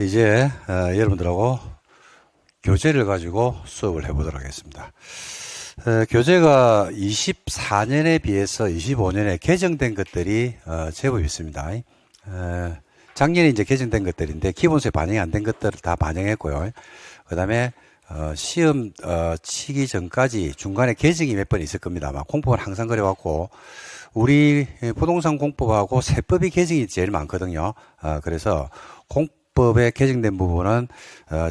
이제 여러분들하고 교재를 가지고 수업을 해보도록 하겠습니다. 교재가 24년에 비해서 25년에 개정된 것들이 제법 있습니다. 작년에 이제 개정된 것들인데 기본서에 반영이 안 된 것들을 다 반영했고요. 그 다음에 시험 치기 전까지 중간에 개정이 몇 번 있을 겁니다. 아마 공법은 항상 그래왔고 우리 부동산 공법하고 세법이 개정이 제일 많거든요. 그래서 공법에 개정된 부분은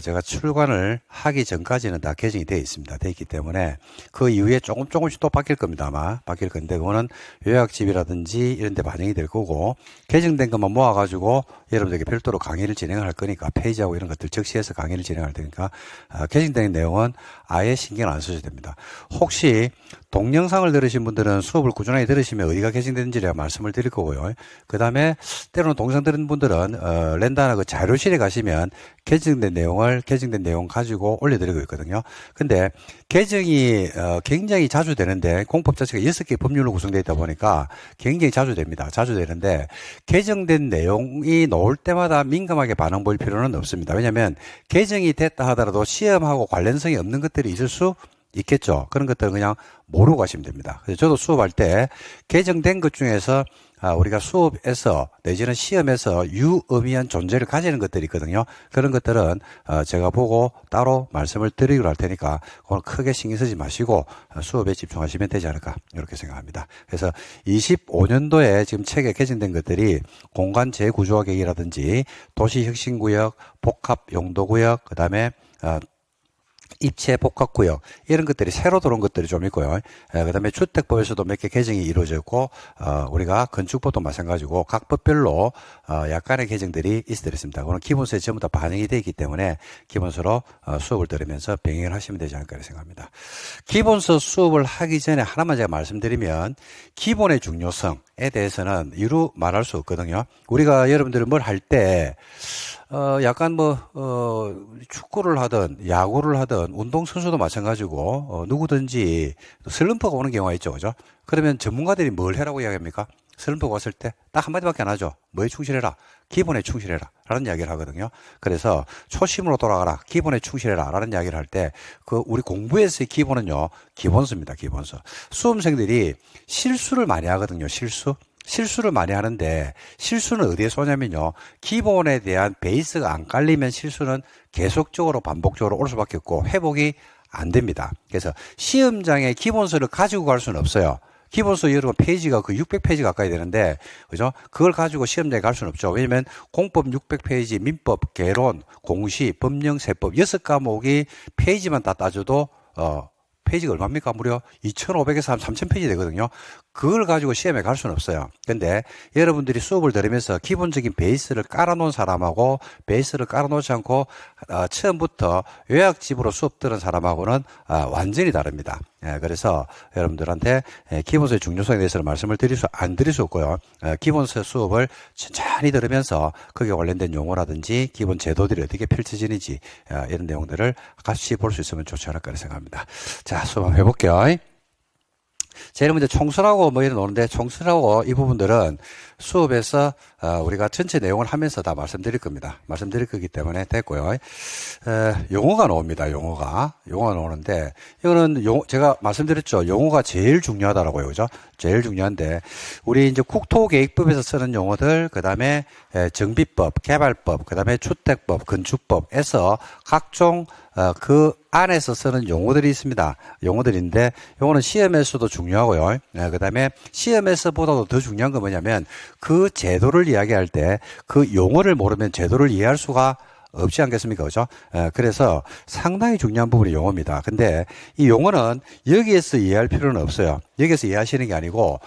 제가 출간을 하기 전까지는 다 개정이 되어 있습니다. 되어 있기 때문에 그 이후에 조금씩 또 바뀔 겁니다. 아마 바뀔 건데 그거는 요약집이라든지 이런 데 반영이 될 거고 개정된 것만 모아가지고 여러분들에게 별도로 강의를 진행할 거니까 페이지하고 이런 것들 적시해서 강의를 진행할 테니까 개정된 내용은 아예 신경 안 쓰셔도 됩니다. 혹시 동영상을 들으신 분들은 수업을 꾸준하게 들으시면 어디가 개정되는지 제가 말씀을 드릴 거고요. 그 다음에 때로는 동영상 들은 분들은 랜다나 그 자료실에 가시면 개정된 내용 가지고 올려드리고 있거든요. 근데 개정이 굉장히 자주 되는데 공법 자체가 6개 법률로 구성되어 있다 보니까 굉장히 자주 됩니다. 자주 되는데 개정된 내용이 나올 때마다 민감하게 반응 보일 필요는 없습니다. 왜냐하면 개정이 됐다 하더라도 시험하고 관련성이 없는 것들이 있을 수 있겠죠. 그런 것들은 그냥 모르고 가시면 됩니다. 그래서 저도 수업할 때 개정된 것 중에서 우리가 수업에서 내지는 시험에서 유의미한 존재를 가지는 것들이 있거든요. 그런 것들은 제가 보고 따로 말씀을 드리기로 할 테니까 그걸 크게 신경 쓰지 마시고 수업에 집중하시면 되지 않을까 이렇게 생각합니다. 그래서 25년도에 지금 책에 개정된 것들이 공간 재구조화 계획이라든지 도시혁신구역, 복합용도구역, 그 다음에 입체 복합구역 이런 것들이 새로 들어온 것들이 좀 있고요. 그 다음에 주택법에서도 몇 개 개정이 이루어졌고 우리가 건축법도 마찬가지고 각 법별로 약간의 개정들이 있습니다. 그건 기본서에 전부 다 반영이 되어 있기 때문에 기본서로 수업을 들으면서 병행을 하시면 되지 않을까 생각합니다. 기본서 수업을 하기 전에 하나만 제가 말씀드리면 기본의 중요성에 대해서는 이루 말할 수 없거든요. 우리가 여러분들이 뭘 할 때 약간 축구를 하든 야구를 하든 운동선수도 마찬가지고 누구든지 슬럼프가 오는 경우가 있죠. 그죠? 그러면 전문가들이 뭘 해라고 이야기합니까? 슬럼프가 왔을 때 딱 한마디밖에 안 하죠. 뭐에 충실해라? 기본에 충실해라. 라는 이야기를 하거든요. 그래서 초심으로 돌아가라. 기본에 충실해라. 라는 이야기를 할 때 우리 공부에서의 기본은요. 기본서입니다. 기본서. 수험생들이 실수를 많이 하거든요. 실수를 많이 하는데 실수는 어디에 쏘냐면요. 기본에 대한 베이스가 안 깔리면 실수는 계속적으로 반복적으로 올 수밖에 없고 회복이 안 됩니다. 그래서 시험장에 기본서를 가지고 갈 수는 없어요. 기본서 여러분 페이지가 600페이지 가까이 되는데 그죠? 그걸 가지고 시험장에 갈 수는 없죠. 왜냐면 공법 600페이지, 민법, 개론, 공시, 법령, 세법 6과목이 페이지만 다 따져도 페이지가 얼마입니까? 무려 2,500에서 한 3,000페이지 되거든요. 그걸 가지고 시험에 갈 수는 없어요. 근데 여러분들이 수업을 들으면서 기본적인 베이스를 깔아놓은 사람하고 베이스를 깔아놓지 않고 처음부터 요약집으로 수업 들은 사람하고는 완전히 다릅니다. 그래서 여러분들한테 기본서의 중요성에 대해서는 말씀을 안 드릴 수 없고요. 기본서 수업을 천천히 들으면서 거기에 관련된 용어라든지 기본 제도들이 어떻게 펼쳐지는지 이런 내용들을 같이 볼 수 있으면 좋지 않을까 생각합니다. 자, 수업 한번 해볼게요. 제일 먼저 총선하고 이런 오는데 총선하고 이 부분들은 수업에서 우리가 전체 내용을 하면서 다 말씀드릴 겁니다. 말씀드릴 거기 때문에 됐고요. 용어가 나옵니다. 용어가 나오는데 이거는 제가 말씀드렸죠. 용어가 제일 중요하다라고요. 그죠? 제일 중요한데 우리 이제 국토계획법에서 쓰는 용어들 그다음에 정비법, 개발법, 그다음에 주택법, 건축법에서 각종 그 안에서 쓰는 용어들이 있습니다. 용어들인데 요거는 시험에서도 중요하고요. 그 다음에 시험에서보다도 더 중요한 건 뭐냐면 그 제도를 이야기할 때 그 용어를 모르면 제도를 이해할 수가 없지 않겠습니까? 그죠? 그래서 상당히 중요한 부분이 용어입니다. 근데 이 용어는 여기에서 이해할 필요는 없어요. 여기에서 이해하시는 게 아니고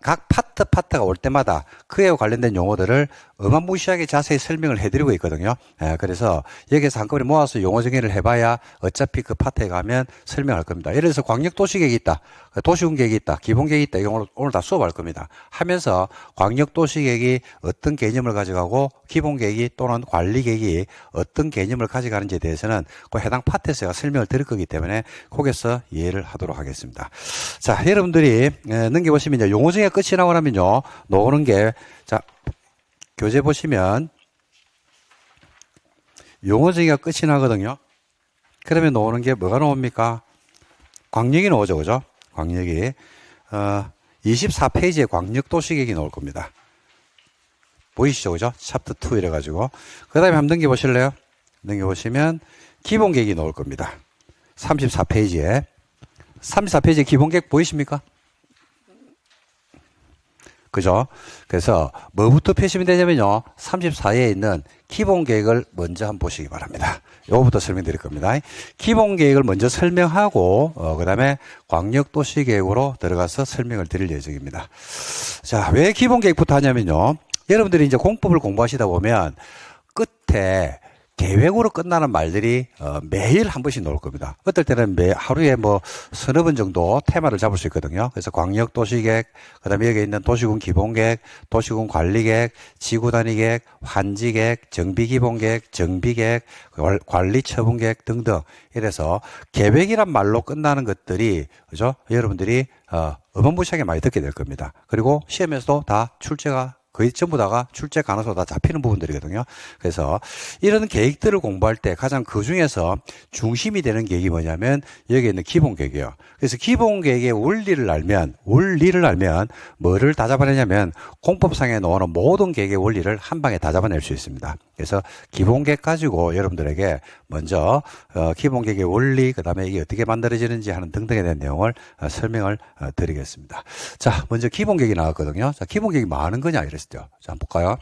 각 파트가 올 때마다 그에 관련된 용어들을 어마무시하게 자세히 설명을 해드리고 있거든요. 그래서 여기에서 한꺼번에 모아서 용어 정의를 해봐야 어차피 그 파트에 가면 설명할 겁니다. 예를 들어서 광역도시계획이 있다. 도시군계획이 있다. 기본계획이 있다. 이거 오늘 다 수업할 겁니다. 하면서 광역도시계획이 어떤 개념을 가져가고 기본계획이 또는 관리계획이 어떤 개념을 가져가는지에 대해서는 그 해당 파트에서 제가 설명을 드릴 거기 때문에 거기서 이해를 하도록 하겠습니다. 자, 여러분들이 넘겨보시면 이제 용어 정의가 끝이 나고 나면요. 나오는 게 자, 교재 보시면 용어 정의가 끝이 나거든요. 그러면 나오는 게 뭐가 나옵니까? 광역이 나오죠, 그죠? 광역이. 24페이지에 광역도시계획이 나올 겁니다. 보이시죠, 그죠? 챕터 2 이래가지고. 그 다음에 한번 넘겨보실래요? 넘겨보시면 기본계획이 나올 겁니다. 34페이지에. 34페이지에 기본계획 보이십니까? 그죠? 그래서 뭐부터 펴시면 되냐면요. 34에 있는 기본계획을 먼저 한번 보시기 바랍니다. 요거부터 설명드릴 겁니다. 기본계획을 먼저 설명하고 그 다음에 광역도시계획으로 들어가서 설명을 드릴 예정입니다. 자, 왜 기본계획부터 하냐면요. 여러분들이 이제 공법을 공부하시다 보면 끝에 계획으로 끝나는 말들이 매일 한 번씩 나올 겁니다. 어떨 때는 하루에 뭐 서너 번 정도 테마를 잡을 수 있거든요. 그래서 광역도시계획, 그 다음에 여기 있는 도시군 기본계획, 도시군 관리계획, 지구단위계획, 환지계획, 정비기본계획, 정비계획, 관리처분계획 등등. 이래서 계획이란 말로 끝나는 것들이, 그죠? 여러분들이 어마무시하게 많이 듣게 될 겁니다. 그리고 시험에서도 다 출제가 거의 전부 다가 출제 가능성 다 잡히는 부분들이거든요. 그래서 이런 계획들을 공부할 때 가장 그 중에서 중심이 되는 계획이 뭐냐면 여기에 있는 기본계획이에요. 그래서 기본계획의 원리를 알면 뭐를 다 잡아내냐면 공법상에 나오는 모든 계획의 원리를 한 방에 다 잡아낼 수 있습니다. 그래서 기본계획 가지고 여러분들에게 먼저 기본계획의 원리, 그 다음에 이게 어떻게 만들어지는지 하는 등등에 대한 내용을 설명을 드리겠습니다. 자, 먼저 기본계획이 나왔거든요. 자, 기본계획이 뭐 하는 거냐 이랬어요. 자, 한번 볼까요?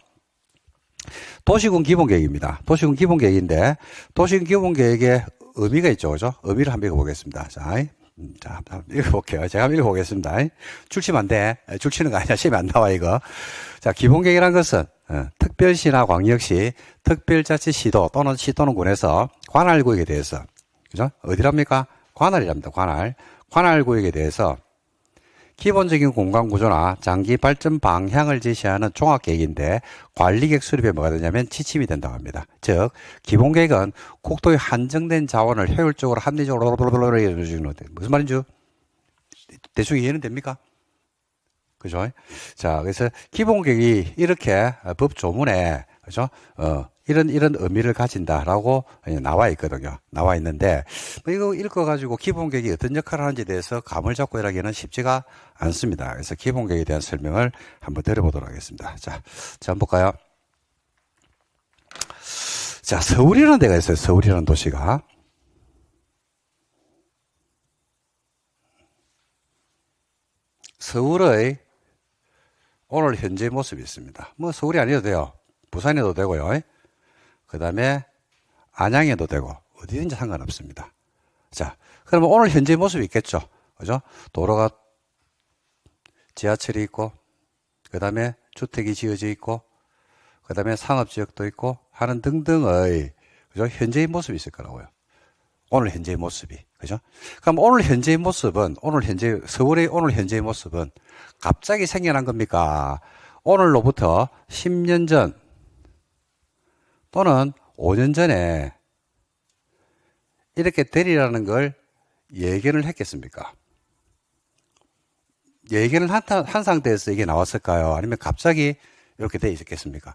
도시군 기본계획입니다. 도시군 기본계획인데 도시군 기본계획의 의미가 있죠, 그죠? 의미를 한번 읽어보겠습니다. 자, 한번 읽어볼게요. 제가 한번 읽어보겠습니다. 출치면 안 돼. 출치는 거 아니야. 시험에 안 나와, 이거. 자, 기본계획이라는 것은 특별시나 광역시, 특별자치시도 또는 시 또는 군에서 관할구역에 대해서, 그죠? 어디랍니까? 관할이랍니다. 관할구역에 대해서 기본적인 공간구조나 장기 발전 방향을 제시하는 종합계획인데 관리계획 수립에 뭐가 되냐면 지침이 된다고 합니다. 즉 기본계획은 국토의 한정된 자원을 효율적으로 합리적으로 무슨 말인지 대충 이해는 됩니까? 그죠? 자, 그래서 기본계획이 이렇게 법 조문에, 그죠? 이런 의미를 가진다라고 나와 있거든요. 나와 있는데, 이거 읽어가지고 기본계획이 어떤 역할을 하는지에 대해서 감을 잡고 일하기는 쉽지가 않습니다. 그래서 기본계획에 대한 설명을 한번 드려보도록 하겠습니다. 자, 한번 볼까요? 자, 서울이라는 데가 있어요. 서울이라는 도시가. 서울의 오늘 현재 모습이 있습니다. 뭐 서울이 아니어도 돼요. 부산에도 되고요. 그 다음에 안양에도 되고 어디든지 상관없습니다. 자, 그러면 오늘 현재 모습이 있겠죠. 그죠? 도로가 지하철이 있고 그 다음에 주택이 지어져 있고 그 다음에 상업지역도 있고 하는 등등의, 그죠? 현재의 모습이 있을 거라고요. 오늘 현재의 모습이. 그죠? 그럼 오늘 현재의 모습은, 서울의 오늘 현재의 모습은 갑자기 생겨난 겁니까? 오늘로부터 10년 전 또는 5년 전에 이렇게 되리라는 걸 예견을 했겠습니까? 예견을 한 상태에서 이게 나왔을까요? 아니면 갑자기 이렇게 돼 있었겠습니까?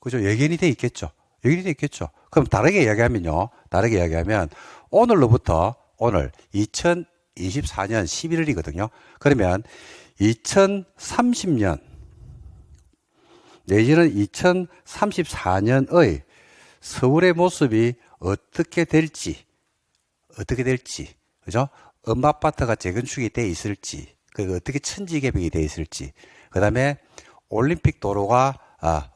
그죠? 예견이 돼 있겠죠. 그럼 다르게 이야기하면 오늘로부터 오늘 2024년 11월이거든요. 그러면 2030년 내지는 2034년의 서울의 모습이 어떻게 될지, 그죠? 음아파트가 재건축이 돼 있을지, 그리고 어떻게 천지개벽이 돼 있을지, 그 다음에 올림픽 도로가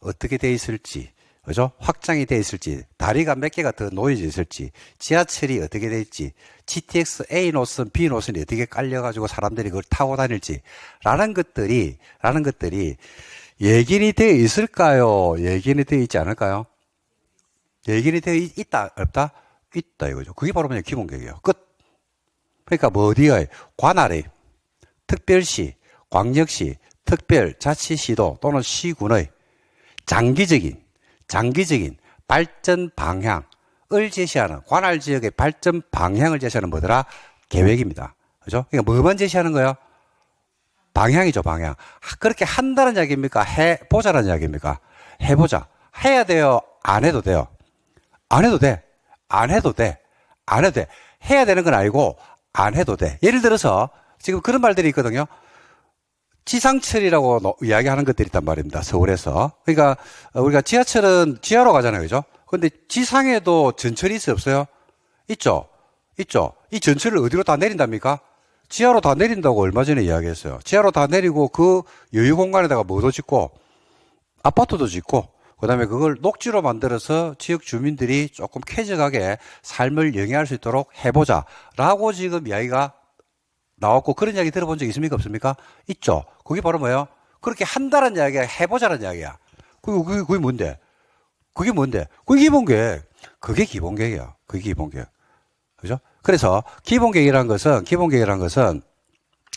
어떻게 돼 있을지, 그죠? 확장이 돼 있을지, 다리가 몇 개가 더 놓여져 있을지, 지하철이 어떻게 돼 있지, GTX A 노선, B 노선이 어떻게 깔려가지고 사람들이 그걸 타고 다닐지, 라는 것들이 예견이 되어 있을까요? 예견이 되어 있지 않을까요? 예견이 되어 있다, 없다? 있다, 이거죠. 그게 바로 그냥 기본계획이에요. 끝. 그러니까 뭐 어디에? 관할의, 특별시, 광역시, 특별자치시도 또는 시군의 장기적인 발전 방향을 제시하는, 관할 지역의 발전 방향을 제시하는 뭐더라? 계획입니다. 그죠? 그러니까 뭐만 제시하는 거예요? 방향이죠, 방향. 그렇게 한다는 이야기입니까? 해보자라는 이야기입니까? 해보자. 해야 돼요? 안 해도 돼요? 안 해도 돼. 안 해도 돼. 안 해도 돼. 해야 되는 건 아니고 안 해도 돼. 예를 들어서 지금 그런 말들이 있거든요. 지상철이라고 이야기하는 것들이 있단 말입니다. 서울에서. 그러니까 우리가 지하철은 지하로 가잖아요. 그죠? 근데 지상에도 전철이 있어요? 없어요? 있죠? 있죠? 이 전철을 어디로 다 내린답니까? 지하로 다 내린다고 얼마 전에 이야기했어요. 지하로 다 내리고 그 여유 공간에다가 뭐도 짓고 아파트도 짓고 그다음에 그걸 녹지로 만들어서 지역 주민들이 조금 쾌적하게 삶을 영위할 수 있도록 해보자라고 지금 이야기가 나왔고 그런 이야기 들어본 적 있습니까? 없습니까? 있죠. 그게 바로 뭐예요? 그렇게 한다는 이야기야. 해보자는 이야기야. 그게 뭔데? 그게 뭔데? 그게 기본계획. 그게 기본계획이야. 그게 기본계획. 그죠? 그래서 기본계획이라는 것은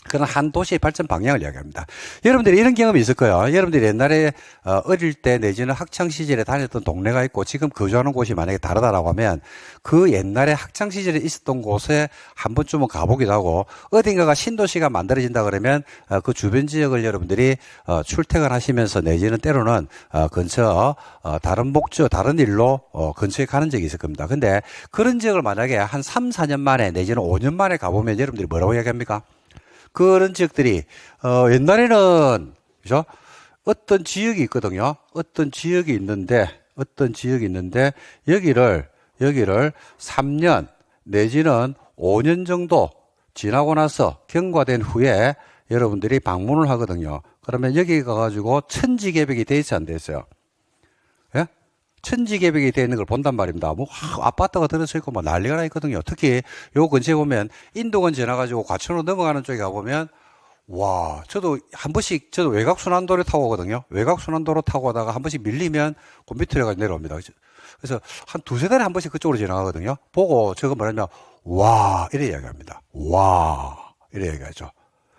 그런 한 도시의 발전 방향을 이야기합니다. 여러분들이 이런 경험이 있을 거예요. 여러분들이 옛날에 어릴 때 내지는 학창시절에 다녔던 동네가 있고 지금 거주하는 곳이 만약에 다르다라고 하면 그 옛날에 학창시절에 있었던 곳에 한 번쯤은 가보기도 하고 어딘가가 신도시가 만들어진다 그러면 그 주변 지역을 여러분들이 출퇴근하시면서 내지는 때로는 근처 다른 목적, 다른 일로 근처에 가는 적이 있을 겁니다. 근데 그런 지역을 만약에 한 3, 4년 만에 내지는 5년 만에 가보면 여러분들이 뭐라고 이야기합니까? 그런 지역들이 옛날에는 그죠? 어떤 지역이 있거든요. 어떤 지역이 있는데 여기를 3년 내지는 5년 정도 지나고 나서 경과된 후에 여러분들이 방문을 하거든요. 그러면 여기 가가지고 천지개벽이 돼 있어요, 안 돼 있어요? 예? 천지개벽이 되어 있는 걸 본단 말입니다. 뭐 아파트가 들어서 있고 뭐 난리가 나 있거든요. 특히 요 근처에 보면 인도건 지나가지고 과천으로 넘어가는 쪽에 가보면 와, 저도 한 번씩 저도 외곽순환도로 타고 오거든요. 외곽순환도로 타고 가다가 한 번씩 밀리면 그 밑으로 가지고 내려옵니다. 그래서 한 두세 달에 한 번씩 그쪽으로 지나가거든요. 보고 저거 뭐냐면 와 이래 이야기합니다. 와 이래 이야기하죠.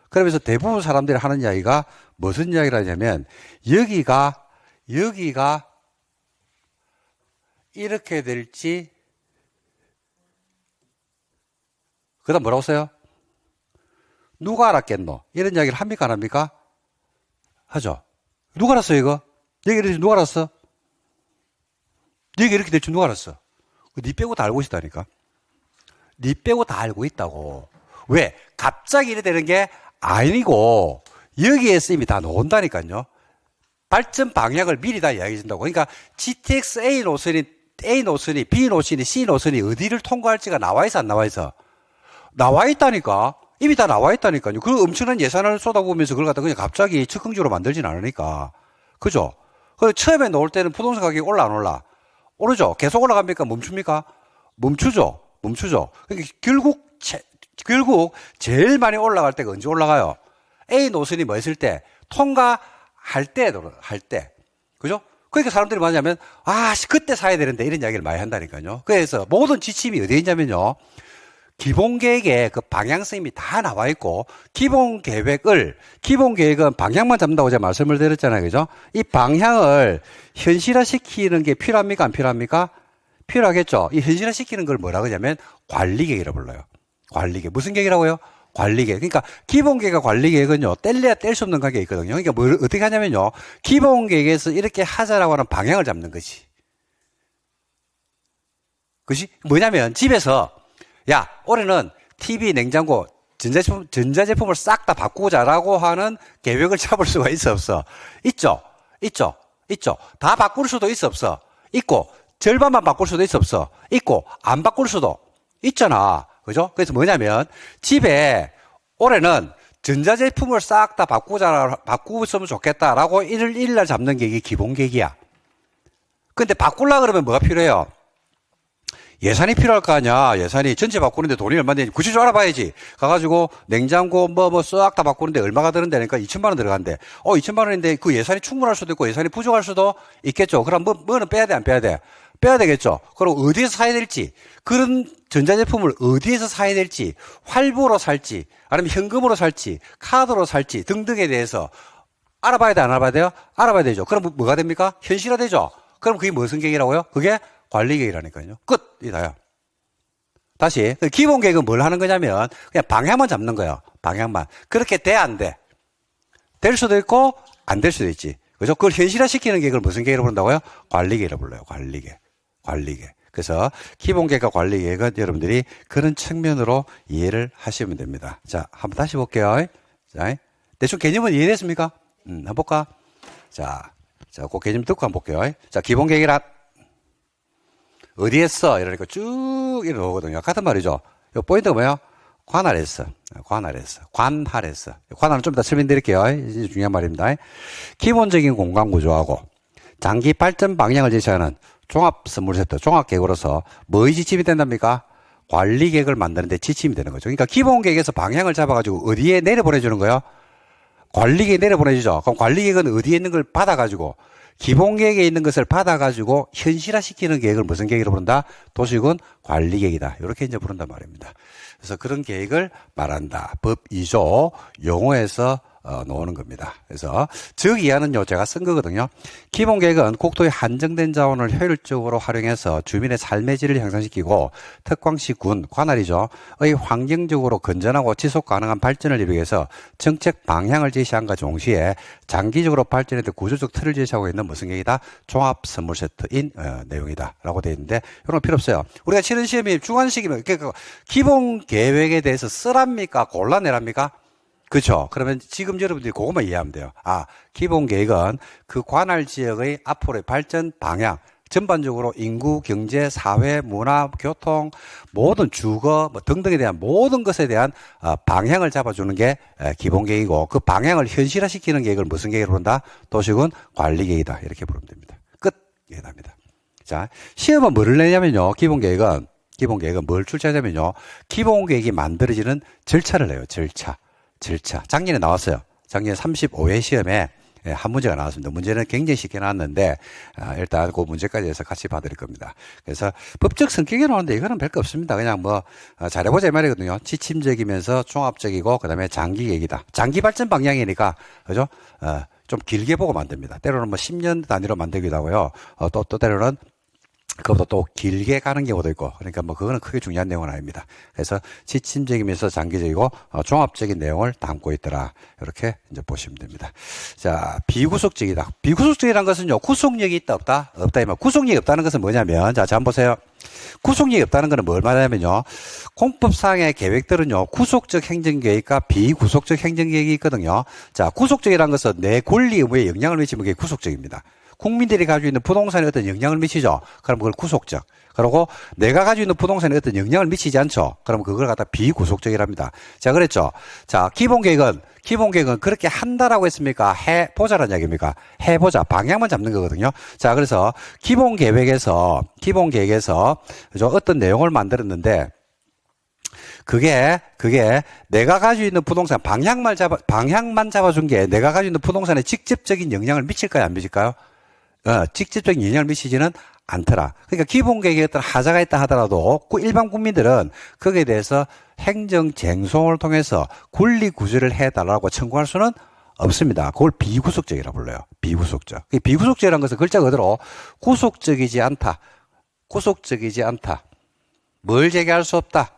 그러면서 대부분 사람들이 하는 이야기가 무슨 이야기를 하냐면 여기가 이렇게 될지 그 다음 뭐라고 써요? 누가 알았겠노? 이런 이야기를 합니까 안 합니까? 하죠. 누가 알았어 이거? 여기 이렇게 누가 알았어? 여기 이렇게 될 줄 누가 알았어? 니 빼고 다 알고 있다니까. 니 빼고 다 알고 있다고. 왜? 갑자기 이래 되는 게 아니고 여기에서 이미 다 나온다니까요. 발전 방향을 미리 다 이야기해 준다고. 그러니까 GTX A 노선이 B 노선이 C 노선이 어디를 통과할지가 나와 있어 안 나와 있어? 나와 있다니까. 이미 다 나와 있다니까요. 그 엄청난 예산을 쏟아부으면서 그걸 갖다 그냥 갑자기 즉흥적으로 만들진 않으니까. 그죠? 그리고 처음에 나올 때는 부동산 가격이 올라 안 올라? 오르죠? 계속 올라갑니까? 멈춥니까? 멈추죠? 그러니까 결국 제일 많이 올라갈 때가 언제 올라가요? A 노선이 뭐 했을 때? 통과할 때. 그죠? 그러니까 사람들이 뭐냐면, 그때 사야 되는데 이런 이야기를 많이 한다니까요. 그래서 모든 지침이 어디에 있냐면요. 기본계획에 그 방향성이 다 나와 있고, 기본계획은 방향만 잡는다고 제가 말씀을 드렸잖아요. 그죠? 이 방향을 현실화시키는 게 필요합니까? 안 필요합니까? 필요하겠죠. 이 현실화시키는 걸 뭐라고 하냐면 관리계획이라고 불러요. 관리계획. 무슨 계획이라고요? 관리계획. 그러니까 기본계획과 관리계획은요, 뗄래야 뗄 수 없는 관계가 있거든요. 그러니까 뭘 어떻게 하냐면요, 기본계획에서 이렇게 하자라고 하는 방향을 잡는 것이. 그것이 뭐냐면 집에서 야, 올해는 TV, 냉장고, 전자제품을 싹 다 바꾸자라고 하는 계획을 잡을 수가 있어, 없어? 있죠? 다 바꿀 수도 있어, 없어? 있고, 절반만 바꿀 수도 있어, 없어? 있고, 안 바꿀 수도 있잖아. 그죠? 그래서 뭐냐면, 집에 올해는 전자제품을 싹 다 바꾸었으면 좋겠다라고 1일 잡는 게 이게 기본계획이야. 근데 바꾸려고 그러면 뭐가 필요해요? 예산이 필요할 거 아니야. 예산이 전체 바꾸는데 돈이 얼마인지 구체적으로 알아봐야지. 가가지고 냉장고 싹 다 바꾸는데 얼마가 드는다니까 2천만 원 들어간대. 2천만 원인데 그 예산이 충분할 수도 있고 예산이 부족할 수도 있겠죠. 그럼 뭐는 빼야 돼, 안 빼야 돼? 빼야 되겠죠. 그럼 어디에서 사야 될지, 그런 전자제품을 어디에서 사야 될지, 할부로 살지, 아니면 현금으로 살지, 카드로 살지 등등에 대해서 알아봐야 돼, 안 알아봐야 돼요? 알아봐야 되죠. 그럼 뭐가 됩니까? 현실화되죠. 그럼 그게 무슨 계획이라고요? 그게 관리계획이라니까요. 끝! 이 다요. 다시. 기본계획은 뭘 하는 거냐면, 그냥 방향만 잡는 거예요. 방향만. 그렇게 돼, 안 돼? 될 수도 있고, 안 될 수도 있지. 그죠? 그걸 현실화시키는 계획을 무슨 계획으로 부른다고요? 관리계획이라고 불러요. 관리계획. 그래서 기본계획과 관리계획은 여러분들이 그런 측면으로 이해를 하시면 됩니다. 자, 한번 다시 볼게요. 자, 대충 개념은 이해됐습니까? 한번 볼까? 자, 그 개념 듣고 한번 볼게요. 자, 기본계획이란 어디에 써? 이러니까 쭉 이렇게 오거든요. 같은 말이죠. 요 포인트가 뭐예요? 관할에서. 관할은 좀 이따 설명드릴게요. 이제 중요한 말입니다. 기본적인 공간 구조하고 장기 발전 방향을 제시하는 종합 선물 세트, 종합계획으로서 뭐의 지침이 된답니까? 관리계획을 만드는데 지침이 되는 거죠. 그러니까 기본계획에서 방향을 잡아가지고 어디에 내려보내주는 거예요? 관리계획 내려보내주죠. 그럼 관리계획은 어디에 있는 걸 받아가지고 기본계획에 있는 것을 받아가지고 현실화시키는 계획을 무슨 계획으로 부른다? 도시군 관리계획이다. 이렇게 이제 부른단 말입니다. 그래서 그런 계획을 말한다. 법 2조 용어에서 나오는 겁니다. 그래서 즉 이하는요 제가 쓴 거거든요. 기본계획은 국토의 한정된 자원을 효율적으로 활용해서 주민의 삶의 질을 향상시키고 특광시 군, 관할이죠. 의 환경적으로 건전하고 지속 가능한 발전을 이루기 위해서 정책 방향을 제시한과 동시에 장기적으로 발전에 대해 구조적 틀을 제시하고 있는 무슨 계획이다? 종합 선물 세트인 내용이다 라고 되어 있는데 이런 거 필요 없어요. 우리가 치는 시험이 주관식이면 그러니까 기본계획에 대해서 쓰랍니까? 골라내랍니까? 그렇죠. 그러면 지금 여러분들이 그것만 이해하면 돼요. 아, 기본 계획은 그 관할 지역의 앞으로의 발전 방향, 전반적으로 인구, 경제, 사회, 문화, 교통, 모든 주거 뭐 등등에 대한 모든 것에 대한 방향을 잡아주는 게 기본 계획이고 그 방향을 현실화시키는 계획을 무슨 계획으로 부른다? 도시군 관리 계획이다. 이렇게 부르면 됩니다. 끝. 이게 답니다. 자, 시험은 뭐를 내냐면요. 기본 계획은 뭘 출제하냐면요. 기본 계획이 만들어지는 절차를 내요. 절차. 작년에 나왔어요. 작년 35회 시험에 한 문제가 나왔습니다. 문제는 굉장히 쉽게 나왔는데 일단 그 문제까지 해서 같이 봐드릴 겁니다. 그래서 법적 성격이 나오는데 이거는 별거 없습니다. 그냥 뭐 잘해보자 이 말이거든요. 지침적이면서 종합적이고 그다음에 장기 계획이다. 장기 발전 방향이니까 그죠? 좀 길게 보고 만듭니다. 때로는 뭐 10년 단위로 만들기도 하고요. 또 때로는 그것보다 또 길게 가는 경우도 있고 그러니까 뭐 그거는 크게 중요한 내용은 아닙니다. 그래서 지침적이면서 장기적이고 종합적인 내용을 담고 있더라. 이렇게 이제 보시면 됩니다. 자, 비구속적이다. 비구속적이라는 것은요. 구속력이 있다 없다? 없다 이말. 구속력이 없다는 것은 뭐냐면 자, 한번 보세요. 구속력이 없다는 것은 뭘 말하냐면요. 공법상의 계획들은요. 구속적 행정계획과 비구속적 행정계획이 있거든요. 자, 구속적이라는 것은 내 권리 의무에 영향을 미치면 그게 구속적입니다. 국민들이 가지고 있는 부동산에 어떤 영향을 미치죠. 그럼 그걸 구속적. 그리고 내가 가지고 있는 부동산에 어떤 영향을 미치지 않죠. 그럼 그걸 갖다 비구속적이랍니다. 제가 그랬죠. 자, 기본계획은 그렇게 한다라고 했습니까? 해보자라는 이야기입니까? 해보자. 방향만 잡는 거거든요. 자, 그래서 기본계획에서 그죠? 어떤 내용을 만들었는데 그게 내가 가지고 있는 부동산 방향만 잡아준 게 내가 가지고 있는 부동산에 직접적인 영향을 미칠까요? 안 미칠까요? 직접적인 영향을 미치지는 않더라. 그러니까 기본계획에 어떤 하자가 있다 하더라도 일반 국민들은 거기에 대해서 행정쟁송을 통해서 권리구제를 해달라고 청구할 수는 없습니다. 그걸 비구속적이라고 불러요. 비구속적. 비구속적이라는 것은 글자 그대로 구속적이지 않다. 뭘 제기할 수 없다.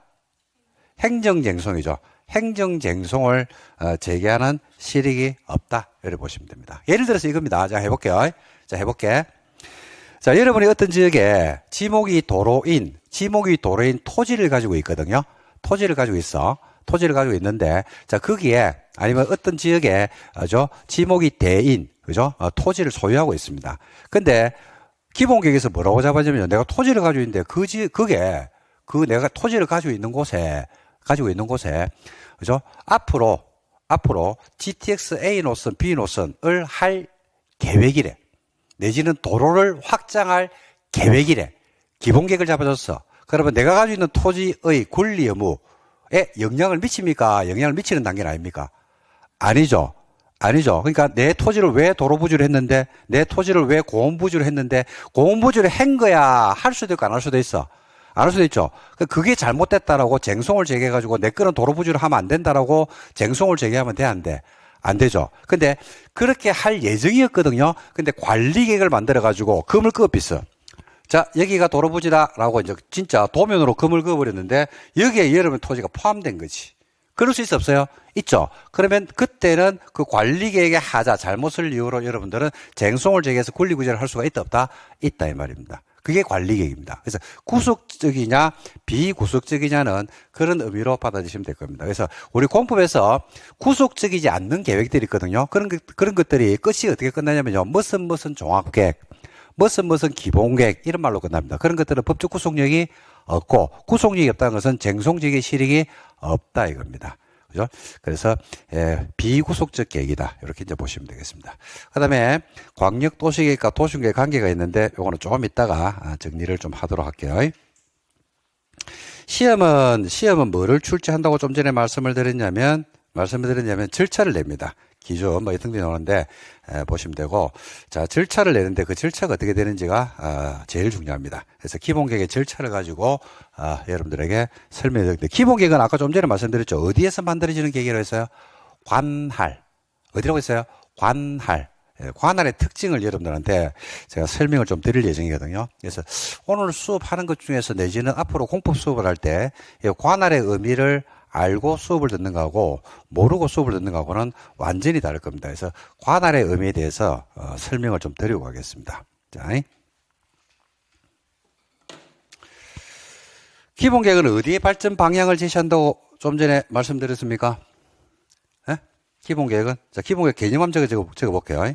행정쟁송이죠. 행정쟁송을 제기하는 실익이 없다. 이렇게 보시면 됩니다. 예를 들어서 이겁니다. 자, 해볼게요. 자, 여러분이 어떤 지역에 지목이 도로인 토지를 가지고 있거든요. 토지를 가지고 있는데, 자, 거기에, 아니면 어떤 지역에, 지목이 대인, 그죠? 토지를 소유하고 있습니다. 근데, 기본계획에서 뭐라고 잡아주냐면, 내가 토지를 가지고 있는데, 내가 토지를 가지고 있는 곳에, 그죠? 앞으로 GTX A 노선, B 노선을 할 계획이래. 내지는 도로를 확장할 계획이래. 기본계획을 잡아줬어. 그러면 내가 가지고 있는 토지의 권리 의무에 영향을 미칩니까? 영향을 미치는 단계는 아닙니까? 아니죠. 그러니까 내 토지를 왜 도로부지를 했는데, 내 토지를 왜 공원부지를 했는데, 공원부지를 한 거야. 할 수도 있고 안 할 수도 있어. 안 할 수도 있죠. 그게 잘못됐다라고 쟁송을 제기해가지고 내 거는 도로부지를 하면 안 된다라고 쟁송을 제기하면 돼, 안 돼? 안 되죠. 근데 그렇게 할 예정이었거든요. 근데 관리계획을 만들어가지고 금을 그어pis어. 자, 여기가 도로부지다라고 이제 진짜 도면으로 금을 그어버렸는데 여기에 여러분 토지가 포함된 거지. 그럴 수 있어 없어요? 있죠. 그러면 그때는 그 관리계획의 하자, 잘못을 이유로 여러분들은 쟁송을 제기해서 권리구제를 할 수가 있다 없다? 있다 이 말입니다. 그게 관리계획입니다. 그래서 구속적이냐 비구속적이냐는 그런 의미로 받아주시면 될 겁니다. 그래서 우리 공법에서 구속적이지 않는 계획들이 있거든요. 그런 것들이 끝이 어떻게 끝나냐면요. 무슨 종합계획, 무슨 기본계획 이런 말로 끝납니다. 그런 것들은 법적 구속력이 없고 구속력이 없다는 것은 쟁송직의 실익이 없다 이겁니다. 그죠? 그래서 비구속적 계획이다. 이렇게 이제 보시면 되겠습니다. 그다음에 광역 도시계획과 도심계획 관계가 있는데 요거는 조금 이따가 정리를 좀 하도록 할게요. 시험은 뭐를 출제한다고 좀 전에 말씀을 드렸냐면 절차를 냅니다. 기준 뭐 등등이 나오는데 보시면 되고, 자, 절차를 내는데 그 절차가 어떻게 되는지가 제일 중요합니다. 그래서 기본계획의 절차를 가지고 여러분들에게 설명해 드릴게요. 기본계획은 아까 좀 전에 말씀드렸죠. 어디에서 만들어지는 계획이라고 했어요? 관할. 어디라고 했어요? 관할. 관할의 특징을 여러분들한테 제가 설명을 좀 드릴 예정이거든요. 그래서 오늘 수업하는 것 중에서 내지는 앞으로 공법 수업을 할 때 관할의 의미를 알고 수업을 듣는 거하고 모르고 수업을 듣는 거하고는 완전히 다를 겁니다. 그래서 관할의 의미에 대해서 설명을 좀 드리고 가겠습니다. 자, 기본계획은 어디에 발전 방향을 제시한다고 좀 전에 말씀드렸습니까? 네? 기본계획은? 자, 기본계획 개념 한번 적어볼게요.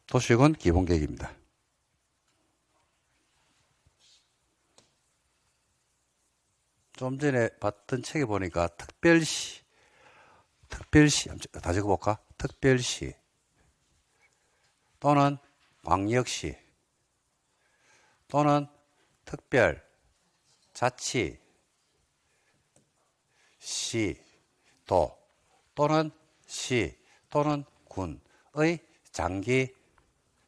도시군 기본계획입니다. 좀 전에 봤던 책에 보니까 특별시 다 적어볼까? 특별시 또는 광역시 또는 특별자치 시도 또는 시 또는 군의 장기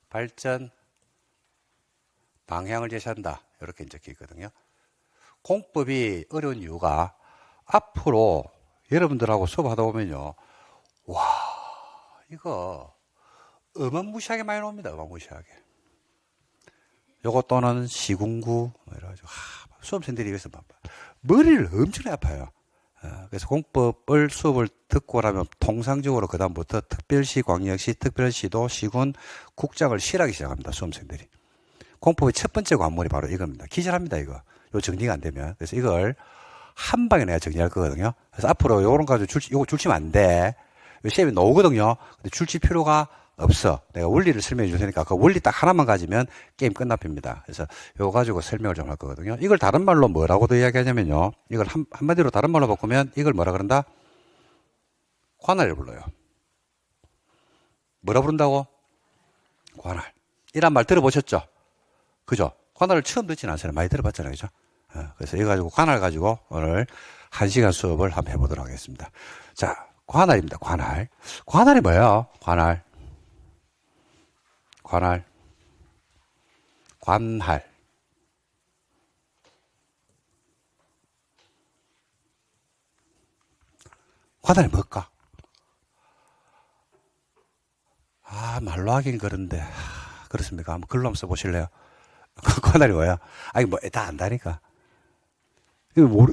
발전 방향을 제시한다. 이렇게 적혀 있거든요. 공법이 어려운 이유가 앞으로 여러분들하고 수업하다 보면요. 와, 이거 어마무시하게 많이 나옵니다. 어마무시하게. 요거 또는 시군구 이래가지고 수험생들이 여기서 머리를 엄청나게 아파요. 그래서 공법을 수업을 듣고 나면 통상적으로 그 다음부터 특별시, 광역시, 특별시도, 시군, 국장을 실하기 시작합니다. 수험생들이. 공법의 첫 번째 관문이 바로 이겁니다. 기절합니다. 이거. 요 정리가 안 되면. 그래서 이걸 한 방에 내가 정리할 거거든요. 그래서 앞으로 요런 거 가지고 요거 줄치면 안 돼. 요 시험이 나오거든요. 근데 줄칠 필요가 없어. 내가 원리를 설명해 줄 테니까 그 원리 딱 하나만 가지면 게임 끝납니다. 그래서 요거 가지고 설명을 좀 할 거거든요. 이걸 다른 말로 뭐라고도 이야기하냐면요. 이걸 한마디로 다른 말로 바꾸면 이걸 뭐라 그런다? 관할을 불러요. 뭐라 부른다고? 관할. 이란 말 들어보셨죠? 그죠? 관할을 처음 듣지는 않잖아요. 많이 들어봤잖아요. 그죠? 그래서 이거 가지고 관할 가지고 오늘 1시간 수업을 한번 해보도록 하겠습니다. 자, 관할입니다. 관할. 관할이 뭐예요? 관할. 관할. 관할이 뭘까? 말로 하긴 그런데. 그렇습니까? 한번 글로 한번 써보실래요? 관할이 뭐야? 아니, 뭐, 다 안다니까.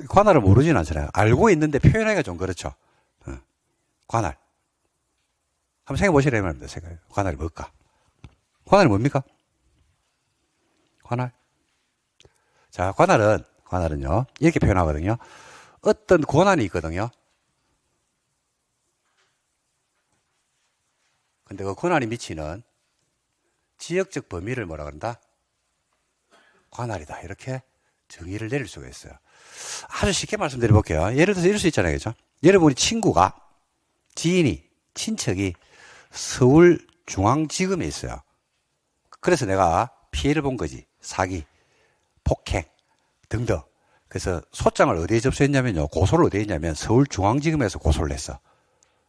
관할을 모르진 않잖아요. 알고 있는데 표현하기가 좀 그렇죠. 관할. 한번 생각해 보시라, 이 말입니다. 관할이 뭘까? 관할이 뭡니까? 관할. 자, 관할은요, 이렇게 표현하거든요. 어떤 권한이 있거든요. 근데 그 권한이 미치는 지역적 범위를 뭐라 그런다? 관할이다. 이렇게 정의를 내릴 수가 있어요. 아주 쉽게 말씀드려 볼게요. 예를 들어서 이럴 수 있잖아요. 그죠? 여러분이 친구가, 지인이, 친척이 서울중앙지검에 있어요. 그래서 내가 피해를 본 거지. 사기, 폭행 등등. 그래서 소장을 어디에 접수했냐면요. 고소를 어디에 했냐면 서울중앙지검에서 고소를 했어.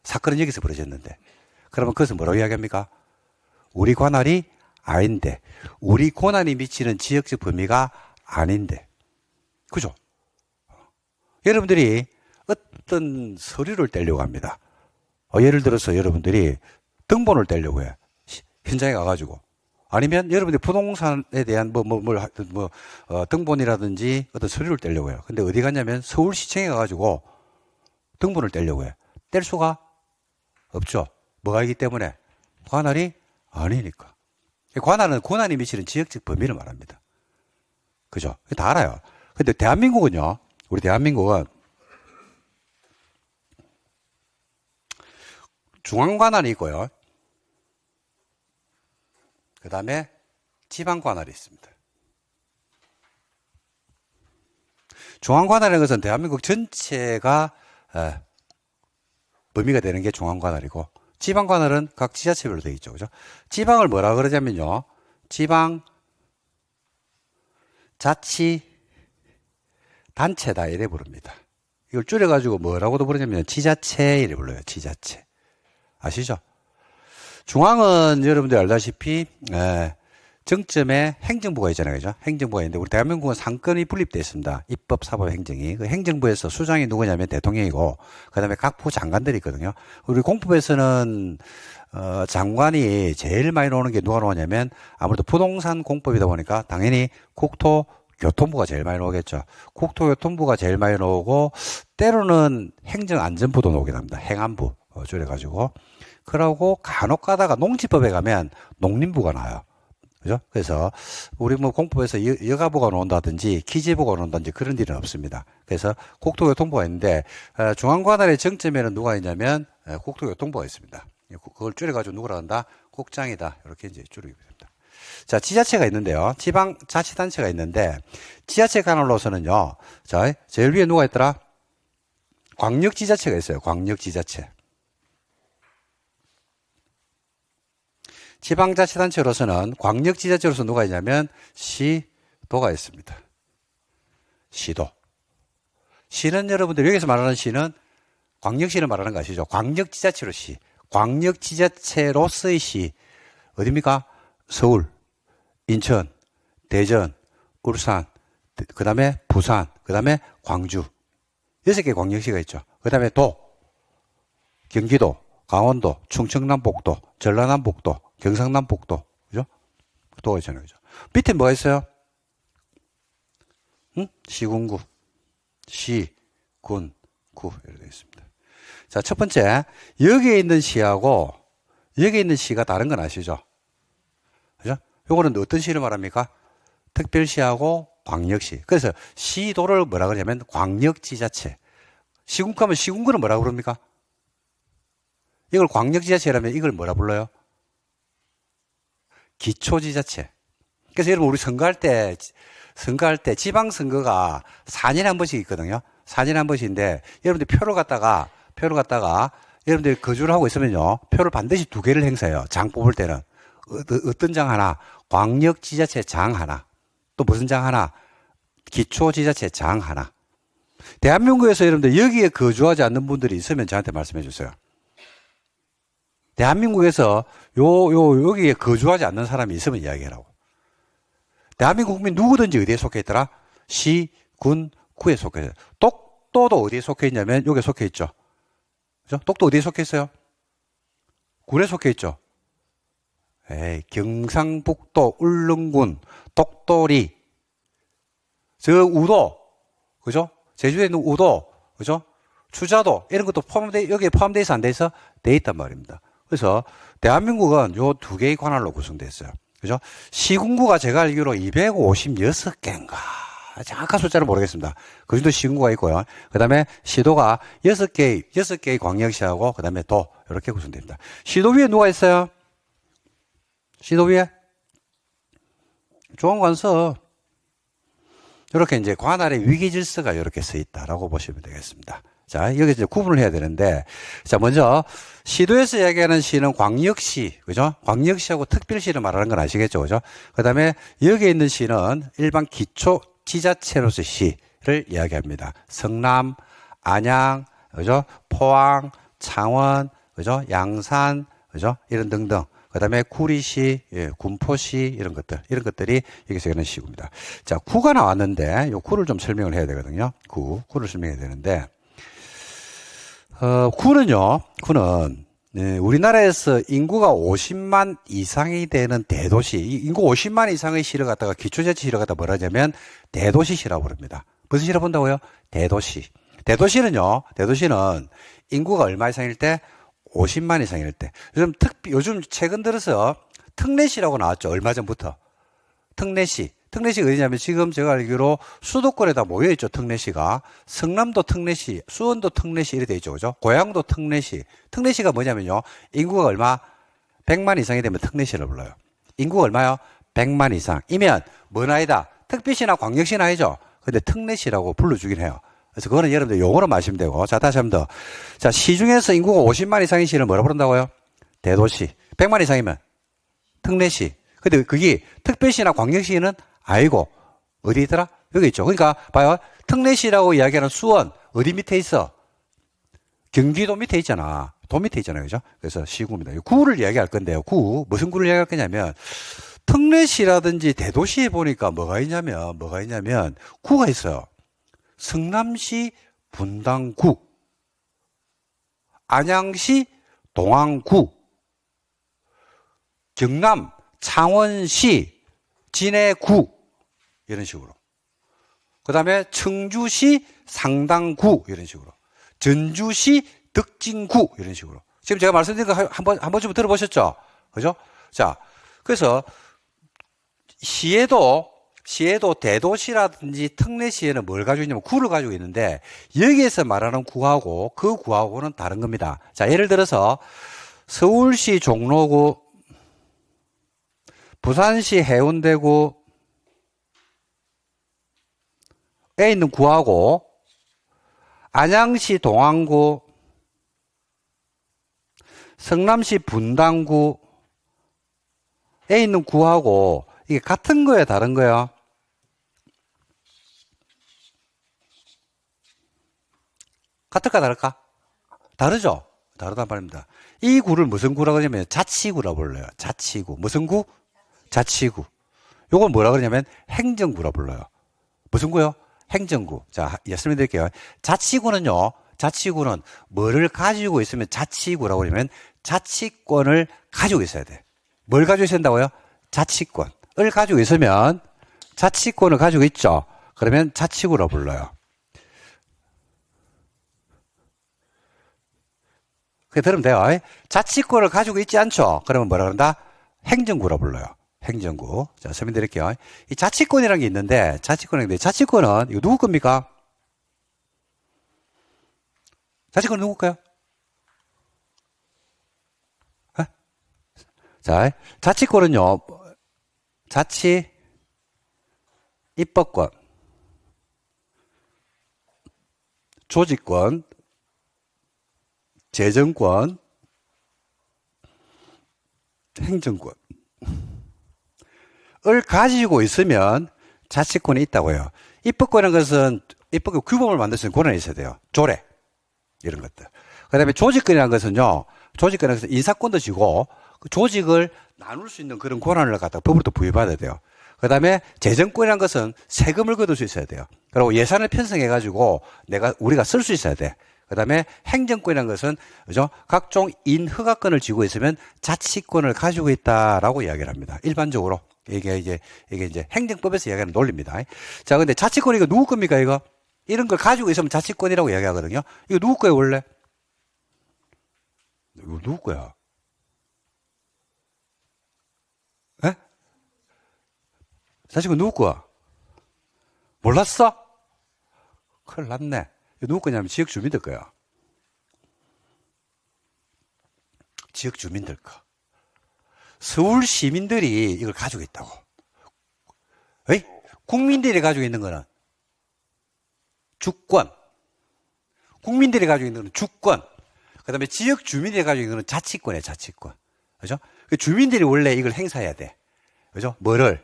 사건은 여기서 벌어졌는데. 그러면 그것은 뭐라고 이야기합니까? 우리 관할이 아닌데, 우리 권한이 미치는 지역적 범위가 아닌데. 그죠? 여러분들이 어떤 서류를 떼려고 합니다. 예를 들어서 여러분들이 등본을 떼려고 해. 현장에 가가지고. 아니면 여러분들이 부동산에 대한 등본이라든지 어떤 서류를 떼려고 해요. 근데 어디 갔냐면 서울시청에 가가지고 등본을 떼려고 해. 뗄 수가 없죠. 뭐가 있기 때문에? 관할이 아니니까. 관할은 고난이 미치는 지역적 범위를 말합니다. 그죠? 다 알아요. 근데 대한민국은요, 우리 대한민국은 중앙관할이 있고요. 그 다음에 지방관할이 있습니다. 중앙관할이라는 것은 대한민국 전체가 범위가 되는 게 중앙관할이고, 지방관할은 각 지자체별로 되어 있죠. 그죠? 지방을 뭐라 그러냐면요, 지방 자치 단체다 이래 부릅니다. 이걸 줄여가지고 뭐라고도 부르냐면 지자체 이래 불러요. 지자체. 아시죠? 중앙은 여러분들 알다시피 정점에 행정부가 있잖아요. 그죠? 행정부가 있는데 우리 대한민국은 상권이 분립되어 있습니다. 입법, 사법, 행정이. 그 행정부에서 수장이 누구냐면 대통령이고, 그 다음에 각 부 장관들이 있거든요. 우리 공법에서는 장관이 제일 많이 나오는 게 누가 나오냐면 아무래도 부동산 공법이다 보니까 당연히 국토교통부가 제일 많이 나오겠죠. 국토교통부가 제일 많이 나오고, 때로는 행정안전부도 나오게 됩니다. 행안부 줄여가지고. 그러고 간혹 가다가 농지법에 가면 농림부가 나와요. 그죠? 그래서 우리 뭐 공법에서 여가부가 나온다든지 기재부가 나온다든지 그런 일은 없습니다. 그래서 국토교통부가 있는데 중앙관할의 정점에는 누가 있냐면 국토교통부가 있습니다. 그걸 줄여가지고 누구라 한다? 국장이다. 이렇게 이제 줄이게 됩니다. 자, 지자체가 있는데요. 지방자치단체가 있는데 지자체 관할로서는요. 자, 제일 위에 누가 있더라? 광역지자체가 있어요. 광역지자체. 지방자치단체로서는 광역지자체로서 누가 있냐면 시도가 있습니다. 시도. 시는 여러분들 여기서 말하는 시는 광역시를 말하는 거 아시죠? 광역지자체로 시. 광역지자체로서의 시. 어디입니까? 서울, 인천, 대전, 울산, 그 다음에 부산, 그 다음에 광주. 6개 광역시가 있죠. 그 다음에 경기도, 강원도, 충청남북도, 전라남북도, 경상남북도, 그죠? 도가 있잖아요, 그죠? 밑에 뭐가 있어요? 시군구, 시, 군, 구, 이렇게 되어 있습니다. 자, 첫 번째, 여기에 있는 시하고, 여기에 있는 시가 다른 건 아시죠? 그죠? 요거는 어떤 시를 말합니까? 특별시하고 광역시. 그래서 시도를 뭐라 그러냐면 광역지자체. 시군구 하면 시군구는 뭐라 그럽니까? 이걸 광역지자체라면 이걸 뭐라 불러요? 기초지자체. 그래서 여러분 우리 선거할 때 지방선거가 4년에 한 번씩 있거든요. 4년에 한 번씩인데 여러분들 표를 갖다가 여러분들이 거주를 하고 있으면요. 표를 반드시 2개를 행사해요. 장 뽑을 때는. 어떤 장 하나? 광역지자체 장 하나. 또 무슨 장 하나? 기초지자체 장 하나. 대한민국에서 여러분들 여기에 거주하지 않는 분들이 있으면 저한테 말씀해 주세요. 대한민국에서 여기에 거주하지 않는 사람이 있으면 이야기하라고. 대한민국 국민 누구든지 어디에 속해 있더라? 시, 군, 구에 속해 있어요. 똑도도 어디에 속해 있냐면 여기에 속해 있죠. 그죠? 똑도 어디에 속해 있어요? 군에 속해 있죠. 경상북도 울릉군, 똑도리, 저 우도, 그죠? 제주에 있는 우도, 그죠? 추자도, 이런 것도 여기에 포함되어 있어, 안 돼 있어? 돼 있단 말입니다. 그래서 대한민국은 요 2개의 관할로 구성되어 있어요. 그죠? 시군구가 제가 알기로 256개인가. 정확한 숫자를 모르겠습니다. 그 정도 시군구가 있고요. 그 다음에 시도가 6개의 광역시하고, 그 다음에 도, 이렇게 구성됩니다. 시도 위에 누가 있어요? 시도 위에? 중앙관서. 이렇게 이제 관할의 위기 질서가 이렇게 써 있다라고 보시면 되겠습니다. 자, 여기 이제 구분을 해야 되는데, 자, 먼저, 시도에서 이야기하는 시는 광역시, 그죠? 광역시하고 특별시를 말하는 건 아시겠죠? 그죠? 그 다음에 여기에 있는 시는 일반 기초 지자체로서 시를 이야기합니다. 성남, 안양, 그죠? 포항, 창원, 그죠? 양산, 그죠? 이런 등등. 그 다음에 구리시, 군포시, 이런 것들이 여기서 이런 시구입니다. 자, 구가 나왔는데, 요 구를 좀 설명을 해야 되거든요. 구를 설명해야 되는데, 구는, 우리나라에서 인구가 50만 이상이 되는 대도시, 인구 50만 이상의 시를 갖다가 기초자치 시를 갖다가 뭐라 하냐면 대도시시라고 부릅니다. 무슨 시라고 본다고요? 대도시. 대도시는 인구가 얼마 이상일 때? 50만 이상일 때. 요즘 최근 들어서 특례시라고 나왔죠. 얼마 전부터. 특례시. 특례시가 어디냐면 지금 제가 알기로 수도권에 다 모여있죠. 특례시가. 성남도 특례시, 수원도 특례시 이렇게 돼 있죠. 그죠? 고양도 특례시. 특례시가 뭐냐면요. 인구가 얼마? 100만 이상이 되면 특례시를 불러요. 인구가 얼마요? 100만 이상이면 뭔 아이다? 특별시나 광역시나 아니죠. 근데 특례시라고 불러주긴 해요. 그래서 그거는 여러분들 용어로 마시면 되고. 자, 다시 한 번 더. 자, 시 중에서 인구가 50만 이상인 시를 뭐라 부른다고요? 대도시. 100만 이상이면 특례시. 근데 그게 특별시나 광역시는 아니고 어디 있더라? 여기 있죠. 그러니까 봐요. 특례시라고 이야기하는 수원 어디 밑에 있어? 경기도 밑에 있잖아. 도 밑에 있잖아요. 그죠? 그래서 시구입니다. 구를 이야기할 건데요. 구. 무슨 구를 이야기할 거냐면 특례시라든지 대도시에 보니까 뭐가 있냐면 구가 있어요. 성남시 분당구, 안양시 동안구, 경남 창원시 진해구 이런 식으로. 그 다음에 청주시 상당구 이런 식으로. 전주시 덕진구 이런 식으로. 지금 제가 말씀드린 거 한 번쯤 들어보셨죠? 그죠? 자, 그래서 시에도 대도시라든지 특례시에는 뭘 가지고 있냐면 구를 가지고 있는데 여기에서 말하는 구하고 그 구하고는 다른 겁니다. 자, 예를 들어서 서울시 종로구, 부산시 해운대구에 있는 구하고 안양시 동안구, 성남시 분당구에 있는 구하고 이게 같은 거예요, 다른 거예요? 같을까, 다를까? 다르죠? 다르단 말입니다. 이 구를 무슨 구라고 하냐면 자치구라고 불러요. 자치구. 무슨 구? 자치구. 요걸 뭐라 그러냐면 행정구라고 불러요. 무슨 구요? 행정구. 자, 말씀드릴게요. 자치구는요, 자치구는 뭐를 가지고 있으면 자치구라고 그러면 자치권을 가지고 있어야 돼. 뭘 가지고 있어야 된다고요? 자치권을 가지고 있으면 자치권을 가지고 있죠. 그러면 자치구라고 불러요. 그게 들으면 돼요. 자치권을 가지고 있지 않죠? 그러면 뭐라 그런다? 행정구라고 불러요. 행정구. 자, 설명드릴게요. 이 자치권이라는 게 있는데, 자치권은 이거 누구 겁니까? 자치권은 누굴까요? 자, 자치권은요, 자치, 입법권, 조직권, 재정권, 행정권. 을 가지고 있으면 자치권이 있다고요. 입법권이라는 것은 입법 규범을 만들 수 있는 권한이 있어야 돼요. 조례. 이런 것들. 그 다음에 조직권이라는 것은요, 조직권이라는 것은 인사권도 지고 그 조직을 나눌 수 있는 그런 권한을 갖다가 법으로 또 부여받아야 돼요. 그 다음에 재정권이라는 것은 세금을 거둘 수 있어야 돼요. 그리고 예산을 편성해가지고 우리가 쓸 수 있어야 돼. 그 다음에 행정권이라는 것은, 그죠? 각종 인허가권을 쥐고 있으면 자치권을 가지고 있다라고 이야기를 합니다. 일반적으로. 이게 이제 행정법에서 이야기하는 논리입니다. 자, 근데 자치권 이거 누구 겁니까, 이거? 이런 걸 가지고 있으면 자치권이라고 이야기하거든요. 이거 누구 거예요, 원래? 이거 누구 거야? 에? 자치권 누구 거야? 몰랐어? 큰일 났네. 이거 누구 거냐면 지역 주민들 거야. 지역 주민들 거. 서울 시민들이 이걸 가지고 있다고. 에이? 국민들이 가지고 있는 거는 주권. 국민들이 가지고 있는 거는 주권. 그 다음에 지역 주민들이 가지고 있는 거는 자치권이에요, 자치권. 그죠? 주민들이 원래 이걸 행사해야 돼. 그죠? 뭐를?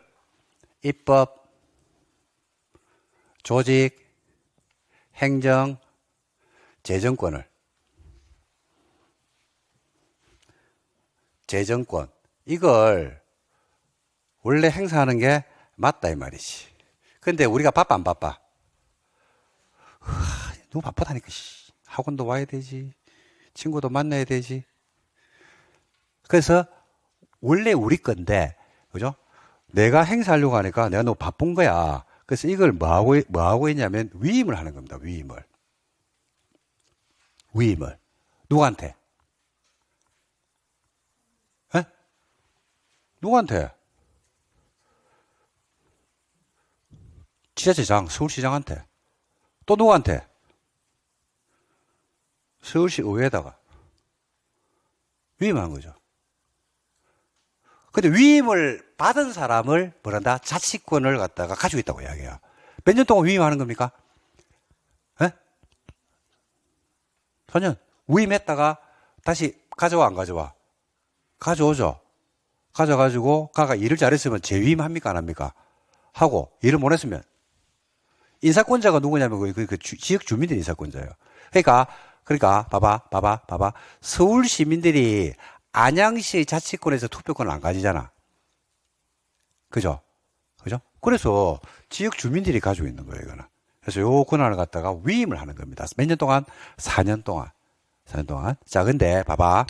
입법, 조직, 행정, 재정권을. 재정권. 이걸 원래 행사하는 게 맞다 이 말이지. 근데 우리가 바빠 안 바빠? 너무 바쁘다니까. 학원도 와야 되지. 친구도 만나야 되지. 그래서 원래 우리 건데, 그죠? 내가 행사하려고 하니까 내가 너무 바쁜 거야. 그래서 이걸 뭐 하고 있냐면 위임을 하는 겁니다. 위임을. 누구한테? 누구한테? 지자체장, 서울시장한테. 또 누구한테? 서울시 의회에다가 위임한 거죠. 근데 위임을 받은 사람을 뭐란다? 자치권을 갖다가 가지고 있다고 이야기해요. 몇 년 동안 위임하는 겁니까? 예? 4년. 위임했다가 다시 가져와, 안 가져와? 가져오죠. 가져가지고, 가가 일을 잘했으면 재위임합니까, 안 합니까? 하고, 일을 못했으면. 인사권자가 누구냐면, 지역 주민들이 인사권자예요. 그러니까, 봐봐. 서울 시민들이 안양시 자치권에서 투표권을 안 가지잖아. 그죠? 그래서 지역 주민들이 가지고 있는 거예요, 이거는. 그래서 요 권한을 갖다가 위임을 하는 겁니다. 몇 년 동안? 4년 동안. 4년 동안. 자, 근데 봐봐.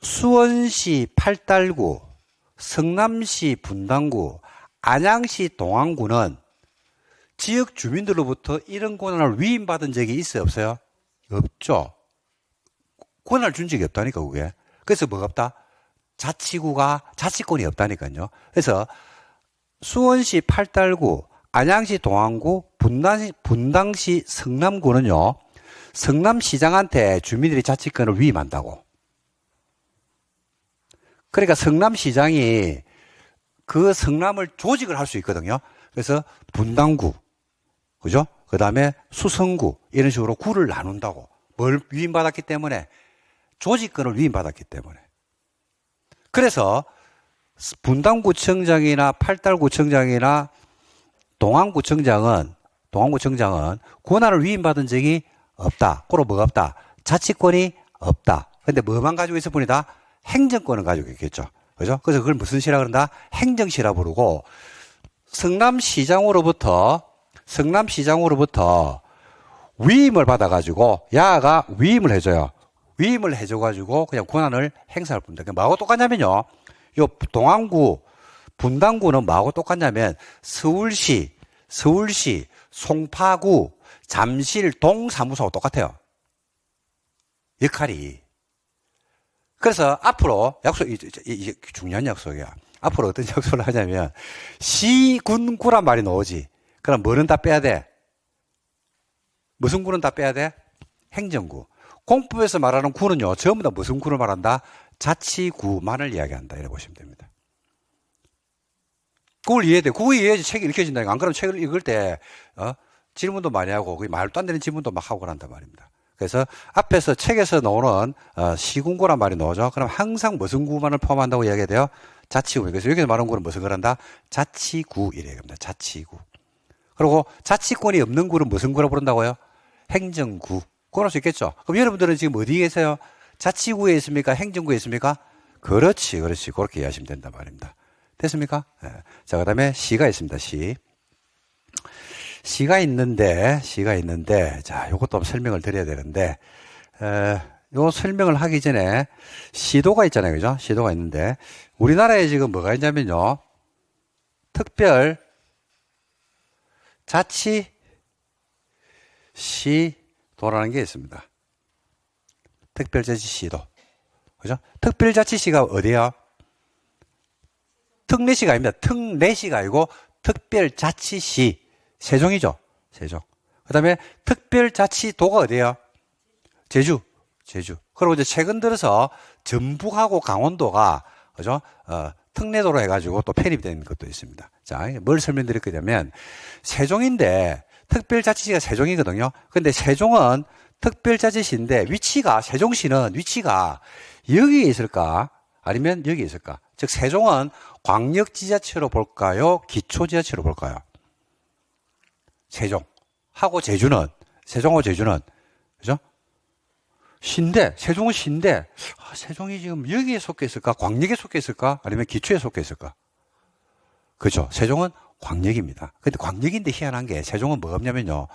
수원시 팔달구, 성남시 분당구, 안양시 동안구는 지역 주민들로부터 이런 권한을 위임받은 적이 있어요, 없어요? 없죠. 권한을 준 적이 없다니까, 그게. 그래서 뭐가 없다? 자치구가 자치권이 없다니까요. 그래서 수원시 팔달구, 안양시 동안구, 분당시 성남구는요, 성남시장한테 주민들이 자치권을 위임한다고. 그러니까 성남시장이 그 성남을 조직을 할 수 있거든요. 그래서 분당구, 그죠? 그 다음에 수성구, 이런 식으로 구를 나눈다고. 뭘 위임받았기 때문에? 조직권을 위임받았기 때문에. 그래서 분당구청장이나 팔달구청장이나 동안구청장은 권한을 위임받은 적이 없다. 그럼 뭐가 없다? 자치권이 없다. 근데 뭐만 가지고 있을 뿐이다? 행정권을 가지고 있겠죠. 그죠? 그래서 그걸 무슨 시라 그런다? 행정시라 부르고, 성남시장으로부터 위임을 받아가지고, 야가 위임을 해줘요. 위임을 해줘가지고, 그냥 권한을 행사할 뿐이다. 뭐하고 똑같냐면요. 요 동안구, 분당구는 뭐하고 똑같냐면, 서울시, 송파구, 잠실, 동사무소하고 똑같아요. 역할이. 그래서 앞으로 이게 중요한 약속이야. 앞으로 어떤 약속을 하냐면, 시군구란 말이 나오지. 그럼 뭐는 다 빼야 돼? 무슨 구는 다 빼야 돼? 행정구. 공법에서 말하는 구는요, 전부 다 무슨 구를 말한다? 자치구만을 이야기한다. 이렇게 보시면 됩니다. 그걸 이해해야 돼. 그거 이해해야지 책이 읽혀진다니까. 안 그러면 책을 읽을 때, 질문도 많이 하고, 말도 안 되는 질문도 막 하고 그런단 말입니다. 그래서 앞에서 책에서 나오는 시군구란 말이 나오죠. 그럼 항상 무슨 구만을 포함한다고 이야기해야 돼요? 자치구. 그래서 여기서 말하는 구는 무슨 구란다? 자치구 이래야 합니다. 자치구. 그리고 자치권이 없는 구는 무슨 구라고 부른다고요? 행정구. 그럴 수 있겠죠. 그럼 여러분들은 지금 어디에 계세요? 자치구에 있습니까? 행정구에 있습니까? 그렇지. 그렇게 이해하시면 된단 말입니다. 됐습니까? 네. 자, 그 다음에 시가 있습니다. 시가 있는데, 자, 요것도 한번 설명을 드려야 되는데, 요 설명을 하기 전에 시도가 있잖아요. 그죠? 시도가 있는데, 우리나라에 지금 뭐가 있냐면요. 특별 자치 시도라는 게 있습니다. 특별자치 시도. 그죠? 특별자치시가 어디야? 특례시가 아닙니다. 특례시가 아니고 특별자치시. 세종이죠. 세종. 그 다음에 특별자치도가 어디예요? 제주. 그리고 이제 최근 들어서 전북하고 강원도가, 그죠? 특례도로 해가지고 또 편입된 것도 있습니다. 자, 뭘 설명드릴 거냐면, 세종인데, 특별자치시가 세종이거든요. 근데 세종은 특별자치시인데, 세종시는 위치가 여기에 있을까? 아니면 여기에 있을까? 즉, 세종은 광역지자체로 볼까요? 기초지자체로 볼까요? 세종하고 제주는, 그죠? 세종은 시인데, 세종이 지금 여기에 속해 있을까? 광역에 속해 있을까? 아니면 기초에 속해 있을까? 그죠? 세종은 광역입니다. 근데 광역인데 희한한 게, 세종은 뭐가 없냐면요.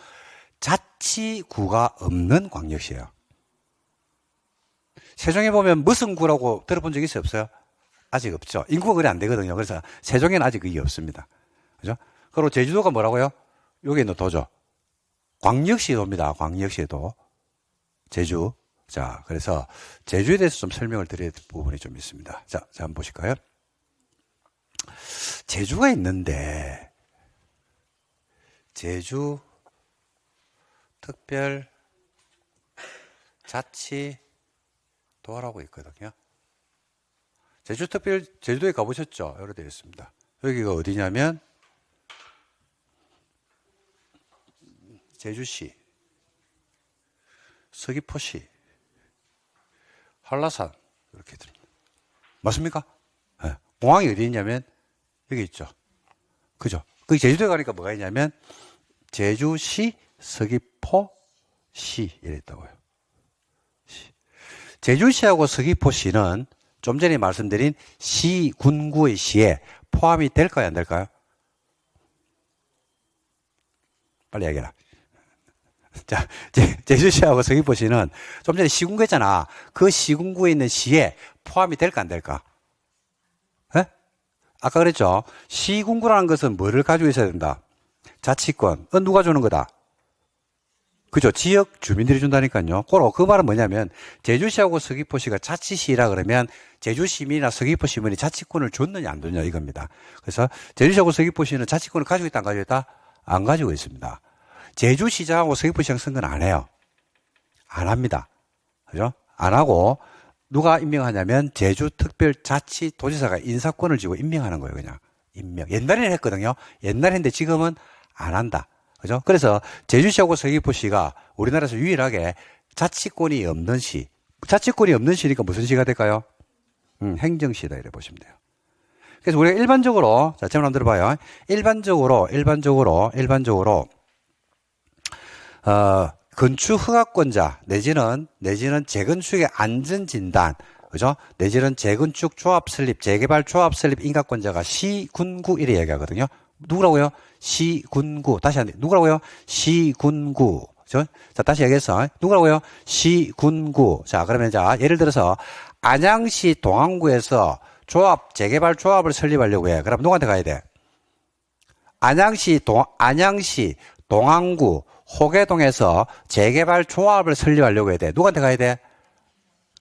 자치구가 없는 광역시예요. 세종에 보면 무슨 구라고 들어본 적 있어요? 없어요? 아직 없죠. 인구가 그래 안 되거든요. 그래서 세종에는 아직 그게 없습니다. 그죠? 그리고 제주도가 뭐라고요? 여기 있는 도죠. 광역시도입니다. 광역시도. 제주. 자, 그래서 제주에 대해서 좀 설명을 드려야 될 부분이 좀 있습니다. 자, 한번 보실까요? 제주가 있는데, 제주 특별 자치도라고 있거든요. 제주도에 가보셨죠? 여러 되어 있습니다. 여기가 어디냐면, 제주시, 서귀포시, 한라산, 이렇게 됩니다. 맞습니까? 네. 공항이 어디 있냐면, 여기 있죠. 그죠? 거기 제주도에 가니까 뭐가 있냐면, 제주시, 서귀포시, 이래 있다고요. 제주시하고 서귀포시는 좀 전에 말씀드린 시, 군구의 시에 포함이 될까요? 안 될까요? 빨리 얘기해라. 자, 제주시하고 서귀포시는 좀 전에 시군구 했잖아. 그 시군구에 있는 시에 포함이 될까, 안 될까? 예? 아까 그랬죠? 시군구라는 것은 뭐를 가지고 있어야 된다? 자치권. 누가 주는 거다? 그죠? 지역 주민들이 준다니까요. 그 말은 뭐냐면, 제주시하고 서귀포시가 자치시라 그러면, 제주시민이나 서귀포시민이 자치권을 줬느냐, 안 줬느냐, 이겁니다. 그래서, 제주시하고 서귀포시는 자치권을 가지고 있다, 안 가지고 있다? 안 가지고 있습니다. 제주시장하고 서귀포시장 선거는 안 해요. 안 합니다. 그죠? 안 하고, 누가 임명하냐면, 제주특별자치도지사가 인사권을 쥐고 임명하는 거예요, 그냥. 옛날에는 했거든요. 옛날에 했는데 지금은 안 한다. 그죠? 그래서 제주시하고 서귀포시가 우리나라에서 유일하게 자치권이 없는 시. 자치권이 없는 시니까 무슨 시가 될까요? 행정시다 이래 보시면 돼요. 그래서 우리가 일반적으로, 자, 제목 한번 들어봐요. 일반적으로, 건축 허가권자, 내지는 재건축의 안전진단, 그죠? 내지는 재건축 조합 설립, 재개발 조합 설립 인가권자가 시, 군구 이래 얘기하거든요. 누구라고요? 시, 군구. 다시 한번, 누구라고요? 시, 군구. 그죠? 자, 다시 얘기해서. 누구라고요? 시, 군구. 자, 그러면 자, 예를 들어서, 안양시 동안구에서 재개발 조합을 설립하려고 해. 그럼 누구한테 가야 돼? 안양시 동안구 호계동에서 재개발 조합을 설립하려고 해야 돼. 누구한테 가야 돼?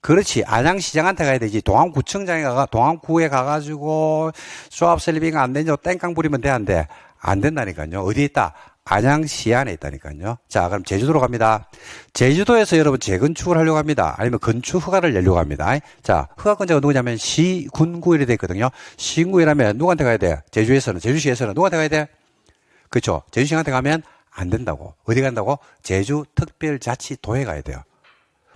그렇지. 안양시장한테 가야 되지. 동안구에 가가지고 조합 설립이가 안 되냐고 땡깡 부리면 돼, 안 돼? 안 된다니까요. 어디에 있다? 안양시 안에 있다니까요. 자, 그럼 제주도로 갑니다. 제주도에서 여러분 재건축을 하려고 합니다. 아니면 건축 허가를 내려고 합니다. 자, 허가권자가 누구냐면 시, 군구 이렇게 돼 있거든요. 시군구이라면 누구한테 가야 돼? 제주시에서는 누구한테 가야 돼? 그렇죠. 제주시한테 가면 안 된다고. 어디 간다고? 제주특별자치도에 가야 돼요.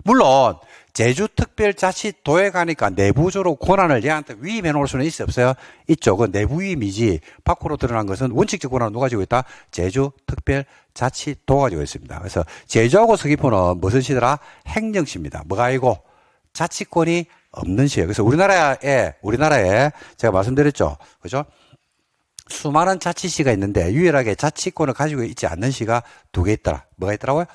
물론 제주특별자치도에 가니까 내부적으로 권한을 얘한테 위임해 놓을 수는 있어요, 없어요? 있죠. 그 내부 위임이지 밖으로 드러난 것은 원칙적 권한을 누가 가지고 있다? 제주특별자치도가 가지고 있습니다. 그래서 제주하고 서귀포는 무슨 시더라? 행정시입니다. 뭐가 아니고 자치권이 없는 시예요. 그래서 우리나라에 제가 말씀드렸죠. 그죠? 수많은 자치시가 있는데 유일하게 자치권을 가지고 있지 않는 시가 두 개 있더라. 뭐가 있더라고요?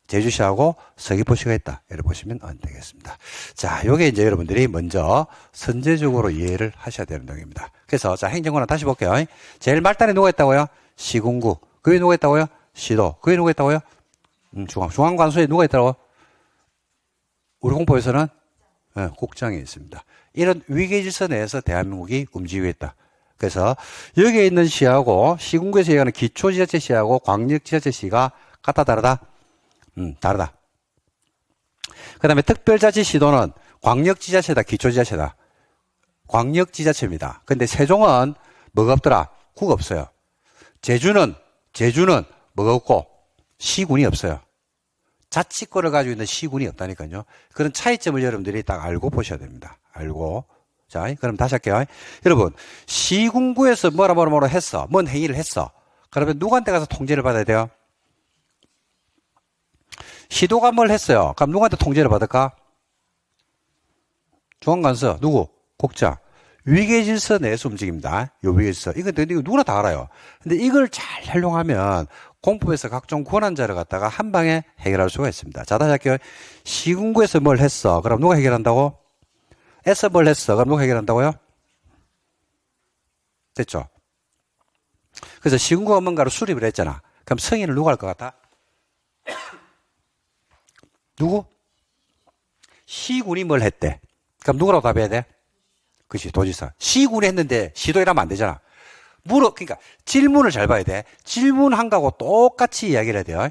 제주시하고 서귀포시가 있다. 이렇게 보시면 되겠습니다. 자, 요게 이제 여러분들이 먼저 선제적으로 이해를 하셔야 되는 내용입니다. 그래서 자, 행정권은 다시 볼게요. 제일 말단에 누가 있다고요? 시군구. 그게 누가 있다고요? 시도. 그게 누가 있다고요? 중앙관서에 누가 있다고요? 우리 공법에서는 국장이 있습니다. 이런 위계질서 내에서 대한민국이 움직이고 있다. 그래서 여기에 있는 시하고 시군구에서 얘기하는 기초지자체시하고 광역지자체시가 같다 다르다? 다르다. 그 다음에 특별자치시도는 광역지자체다, 기초지자체다. 광역지자체입니다. 근데 세종은 뭐가 없더라? 구가 없어요. 제주는 뭐가 없고 시군이 없어요. 자치권을 가지고 있는 시군이 없다니까요. 그런 차이점을 여러분들이 딱 알고 보셔야 됩니다. 알고. 자, 그럼 다시 할게요. 여러분, 시군구에서 뭐라 했어. 뭔 행위를 했어. 그러면 누구한테 가서 통제를 받아야 돼요? 시도가 뭘 했어요? 그럼 누구한테 통제를 받을까? 중앙관서, 누구? 국장. 위계질서 내에서 움직입니다. 요 위계질서. 이거 누구나 다 알아요. 근데 이걸 잘 활용하면 공법에서 각종 권한자를 갖다가 한 방에 해결할 수가 있습니다. 자, 다시 할게요. 시군구에서 뭘 했어? 그럼 누가 해결한다고? 에서 뭘 했어? 그럼 누가 해결한다고요? 됐죠? 그래서 시군구가 뭔가를 수립을 했잖아. 그럼 승인을 누가 할 것 같아? 누구? 시군이 뭘 했대? 그럼 누구라고 답해야 돼? 그치, 도지사. 시군이 했는데 시도 이러면 안 되잖아. 그러니까 질문을 잘 봐야 돼. 질문한 거하고 똑같이 이야기를 해야 돼요.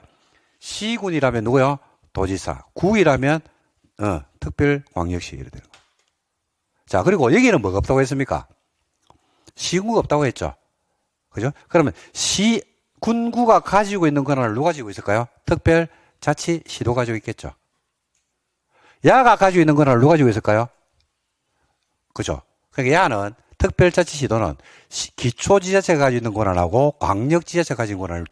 시군이라면 누구요? 도지사. 구이라면 특별광역시 이래 되는 거. 자, 그리고 여기는 뭐가 없다고 했습니까? 시군구가 없다고 했죠. 그죠? 그러면 군구가 가지고 있는 권한을 누가 가지고 있을까요? 특별자치시도 가지고 있겠죠. 야가 가지고 있는 권한을 누가 가지고 있을까요? 그죠? 그러니까 야는 특별자치시도는 기초지자체가 가지고 있는 권한하고 광역지자체가 가지고 있는 권한을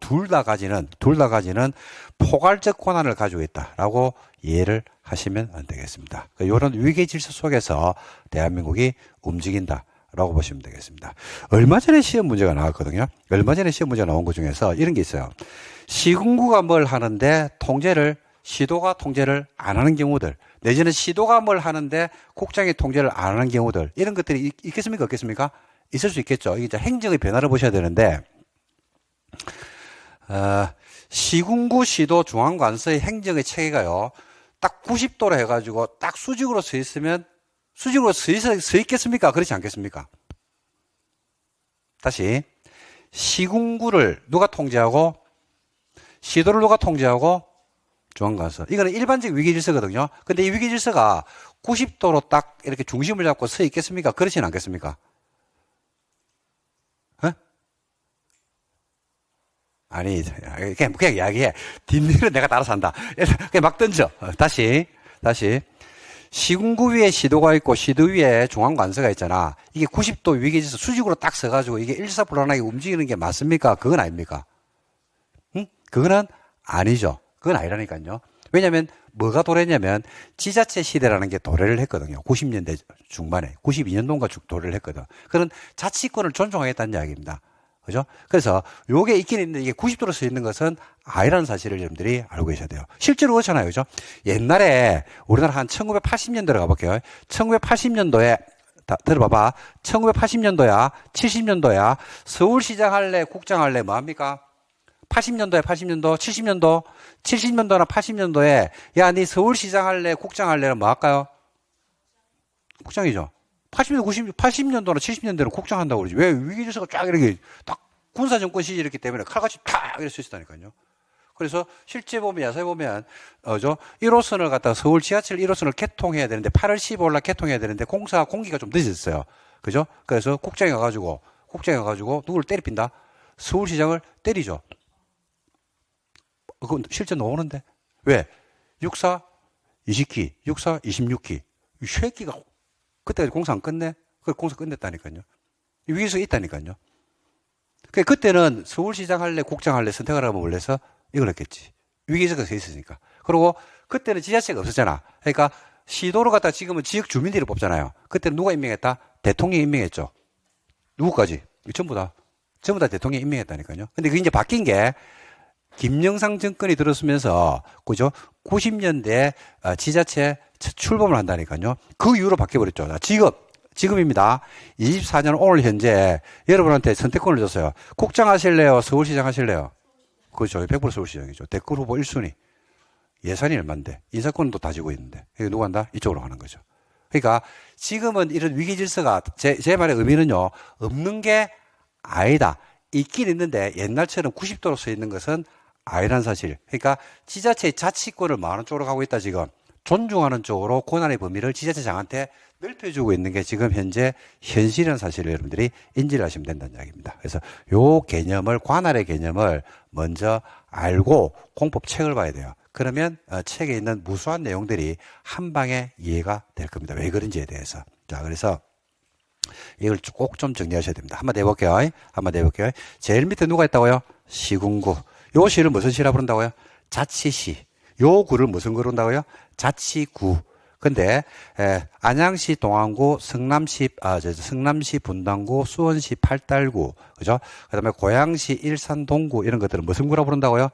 둘 다 가지는 포괄적 권한을 가지고 있다라고 이해를 하시면 안 되겠습니다. 이런 위계 질서 속에서 대한민국이 움직인다라고 보시면 되겠습니다. 얼마 전에 시험 문제가 나왔거든요. 얼마 전에 시험 문제가 나온 것 중에서 이런 게 있어요. 시군구가 뭘 하는데 시도가 통제를 안 하는 경우들, 내지는 시도가 뭘 하는데 국장이 통제를 안 하는 경우들, 이런 것들이 있겠습니까? 없겠습니까? 있을 수 있겠죠. 이게 이제 행정의 변화를 보셔야 되는데, 시군구, 시도, 중앙관서의 행정의 체계가요, 딱 90도로 해가지고 딱 수직으로 서 있으면, 수직으로 서 있겠습니까? 그렇지 않겠습니까? 다시, 시군구를 누가 통제하고, 시도를 누가 통제하고, 중앙관서. 이거는 일반적 위계질서거든요. 근데 이 위계질서가 90도로 딱 이렇게 중심을 잡고 서 있겠습니까? 그렇지는 않겠습니까? 아니, 그냥 이야기해. 뒷일은 내가 따라서 한다. 그냥 막 던져. 다시. 시군구 위에 시도가 있고 시도 위에 중앙관서가 있잖아. 이게 90도 위계질서 수직으로 딱 서가지고 이게 일사불란하게 움직이는 게 맞습니까? 그건 아닙니까? 그거는 아니죠. 그건 아니라니까요. 왜냐면 뭐가 도래냐면 지자체 시대라는 게 도래를 했거든요. 90년대 중반에 92년도인가 도래를 했거든. 그런 자치권을 존중하겠다는 이야기입니다. 그죠? 그래서 요게 있긴 있는데 이게 90도로 서 있는 것은 아니라는 사실을 여러분들이 알고 계셔야 돼요. 실제로 그렇잖아요. 그죠? 옛날에 우리나라 한 1980년도로 가볼게요. 1980년도에 들어봐봐. 1980년도야, 70년도야. 서울시장 할래, 국장 할래, 뭐 합니까? 80년도에 70년도나 80년도에 야, 니 서울시장 할래, 국장 할래는 뭐 할까요? 국장이죠. 80년도나 70년대는 국장 한다고 그러지. 왜 위기질서가 쫙 이렇게 딱 군사정권 시절이었기 때문에 칼같이 탁 이럴 수 있다니까요. 그래서 실제 보면, 야사에 보면, 1호선을 갖다가 서울 지하철 1호선을 개통해야 되는데 8월 15일 날 개통해야 되는데 공기가 좀 늦었어요. 그죠? 그래서 국장이 가가지고 누구를 때리핀다? 서울시장을 때리죠. 그건 실제 나오는데. 왜? 64 20기, 64 26기. 이 새끼가 그때까지 공사 안 끝내? 그 공사 끝냈다니까요. 위기에서 있다니까요. 그때는 서울시장 할래, 국장 할래 선택을 하면 원래서 이걸 했겠지. 위기에서가 서 있으니까. 그리고 그때는 지자체가 없었잖아. 그러니까 시도를 갖다 지금은 지역 주민들이 뽑잖아요. 그때는 누가 임명했다? 대통령이 임명했죠. 누구까지? 전부 다 대통령이 임명했다니까요. 근데 그게 이제 바뀐 게 김영삼 정권이 들어서면서, 그죠? 90년대 지자체 출범을 한다니까요. 그 이후로 바뀌어버렸죠. 지금입니다. 24년 오늘 현재 여러분한테 선택권을 줬어요. 국장 하실래요? 서울시장 하실래요? 그렇죠. 100% 서울시장이죠. 댓글 후보 1순위. 예산이 얼만데. 인사권도 다지고 있는데. 이거 누가 한다? 이쪽으로 가는 거죠. 그러니까 지금은 이런 위기 질서가 제 말의 의미는요. 없는 게 아니다. 있긴 있는데 옛날처럼 90도로 서 있는 것은 아니란 사실. 그러니까 지자체의 자치권을 많은 쪽으로 가고 있다 지금. 존중하는 쪽으로 권한의 범위를 지자체장한테 넓혀주고 있는 게 지금 현재 현실이라는 사실을 여러분들이 인지를 하시면 된다는 이야기입니다. 그래서 요 개념을, 관할의 개념을 먼저 알고 공법책을 봐야 돼요. 그러면 책에 있는 무수한 내용들이 한 방에 이해가 될 겁니다. 왜 그런지에 대해서. 자, 그래서 이걸 꼭 좀 정리하셔야 됩니다. 한번 해볼게요. 제일 밑에 누가 있다고요? 시군구. 요 시를 무슨 시라 부른다고요? 자치시. 요 구를 무슨 구로 한다고요? 자치구. 근데 안양시 동안구, 성남시 분당구, 수원시 팔달구, 그죠? 그다음에 고양시 일산 동구 이런 것들은 무슨 구라 부른다고요?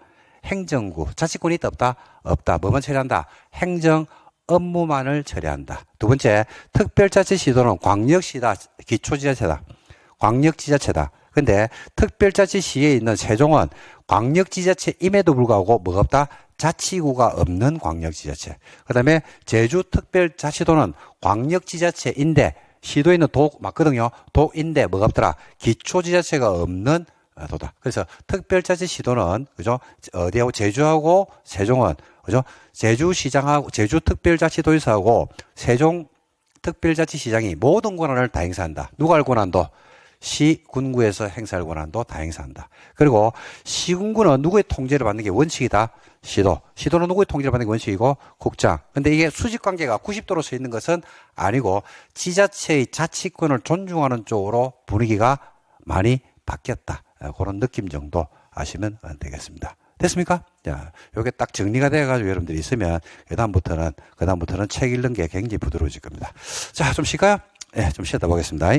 행정구. 자치권이 있다 없다? 없다. 뭐만 처리한다? 행정 업무만을 처리한다. 두 번째, 특별자치시도는 광역시다, 기초지자체다. 광역지자체다. 근데 특별자치시에 있는 세종은 광역지자체임에도 불구하고 뭐가 없다? 자치구가 없는 광역지자체. 그 다음에 제주특별자치도는 광역지자체인데 시도에는 도 맞거든요. 도인데 뭐가 없더라? 기초지자체가 없는 도다. 그래서 특별자치시도는 그죠? 어디하고 제주하고 세종은 그죠? 제주시장하고 제주특별자치도에서하고 세종특별자치시장이 모든 권한을 다 행사한다. 누가 할 권한도? 시, 군구에서 행사할 권한도 다 행사한다. 그리고 시군구는 누구의 통제를 받는 게 원칙이다? 시도. 시도는 누구의 통제를 받는 게 원칙이고 국장. 근데 이게 수직관계가 90도로 서 있는 것은 아니고 지자체의 자치권을 존중하는 쪽으로 분위기가 많이 바뀌었다. 그런 느낌 정도 아시면 되겠습니다. 됐습니까? 자, 요게 딱 정리가 돼가지고 여러분들이 있으면 그다음부터는 책 읽는 게 굉장히 부드러워질 겁니다. 자, 좀 쉴까요? 네, 좀 쉬었다 보겠습니다.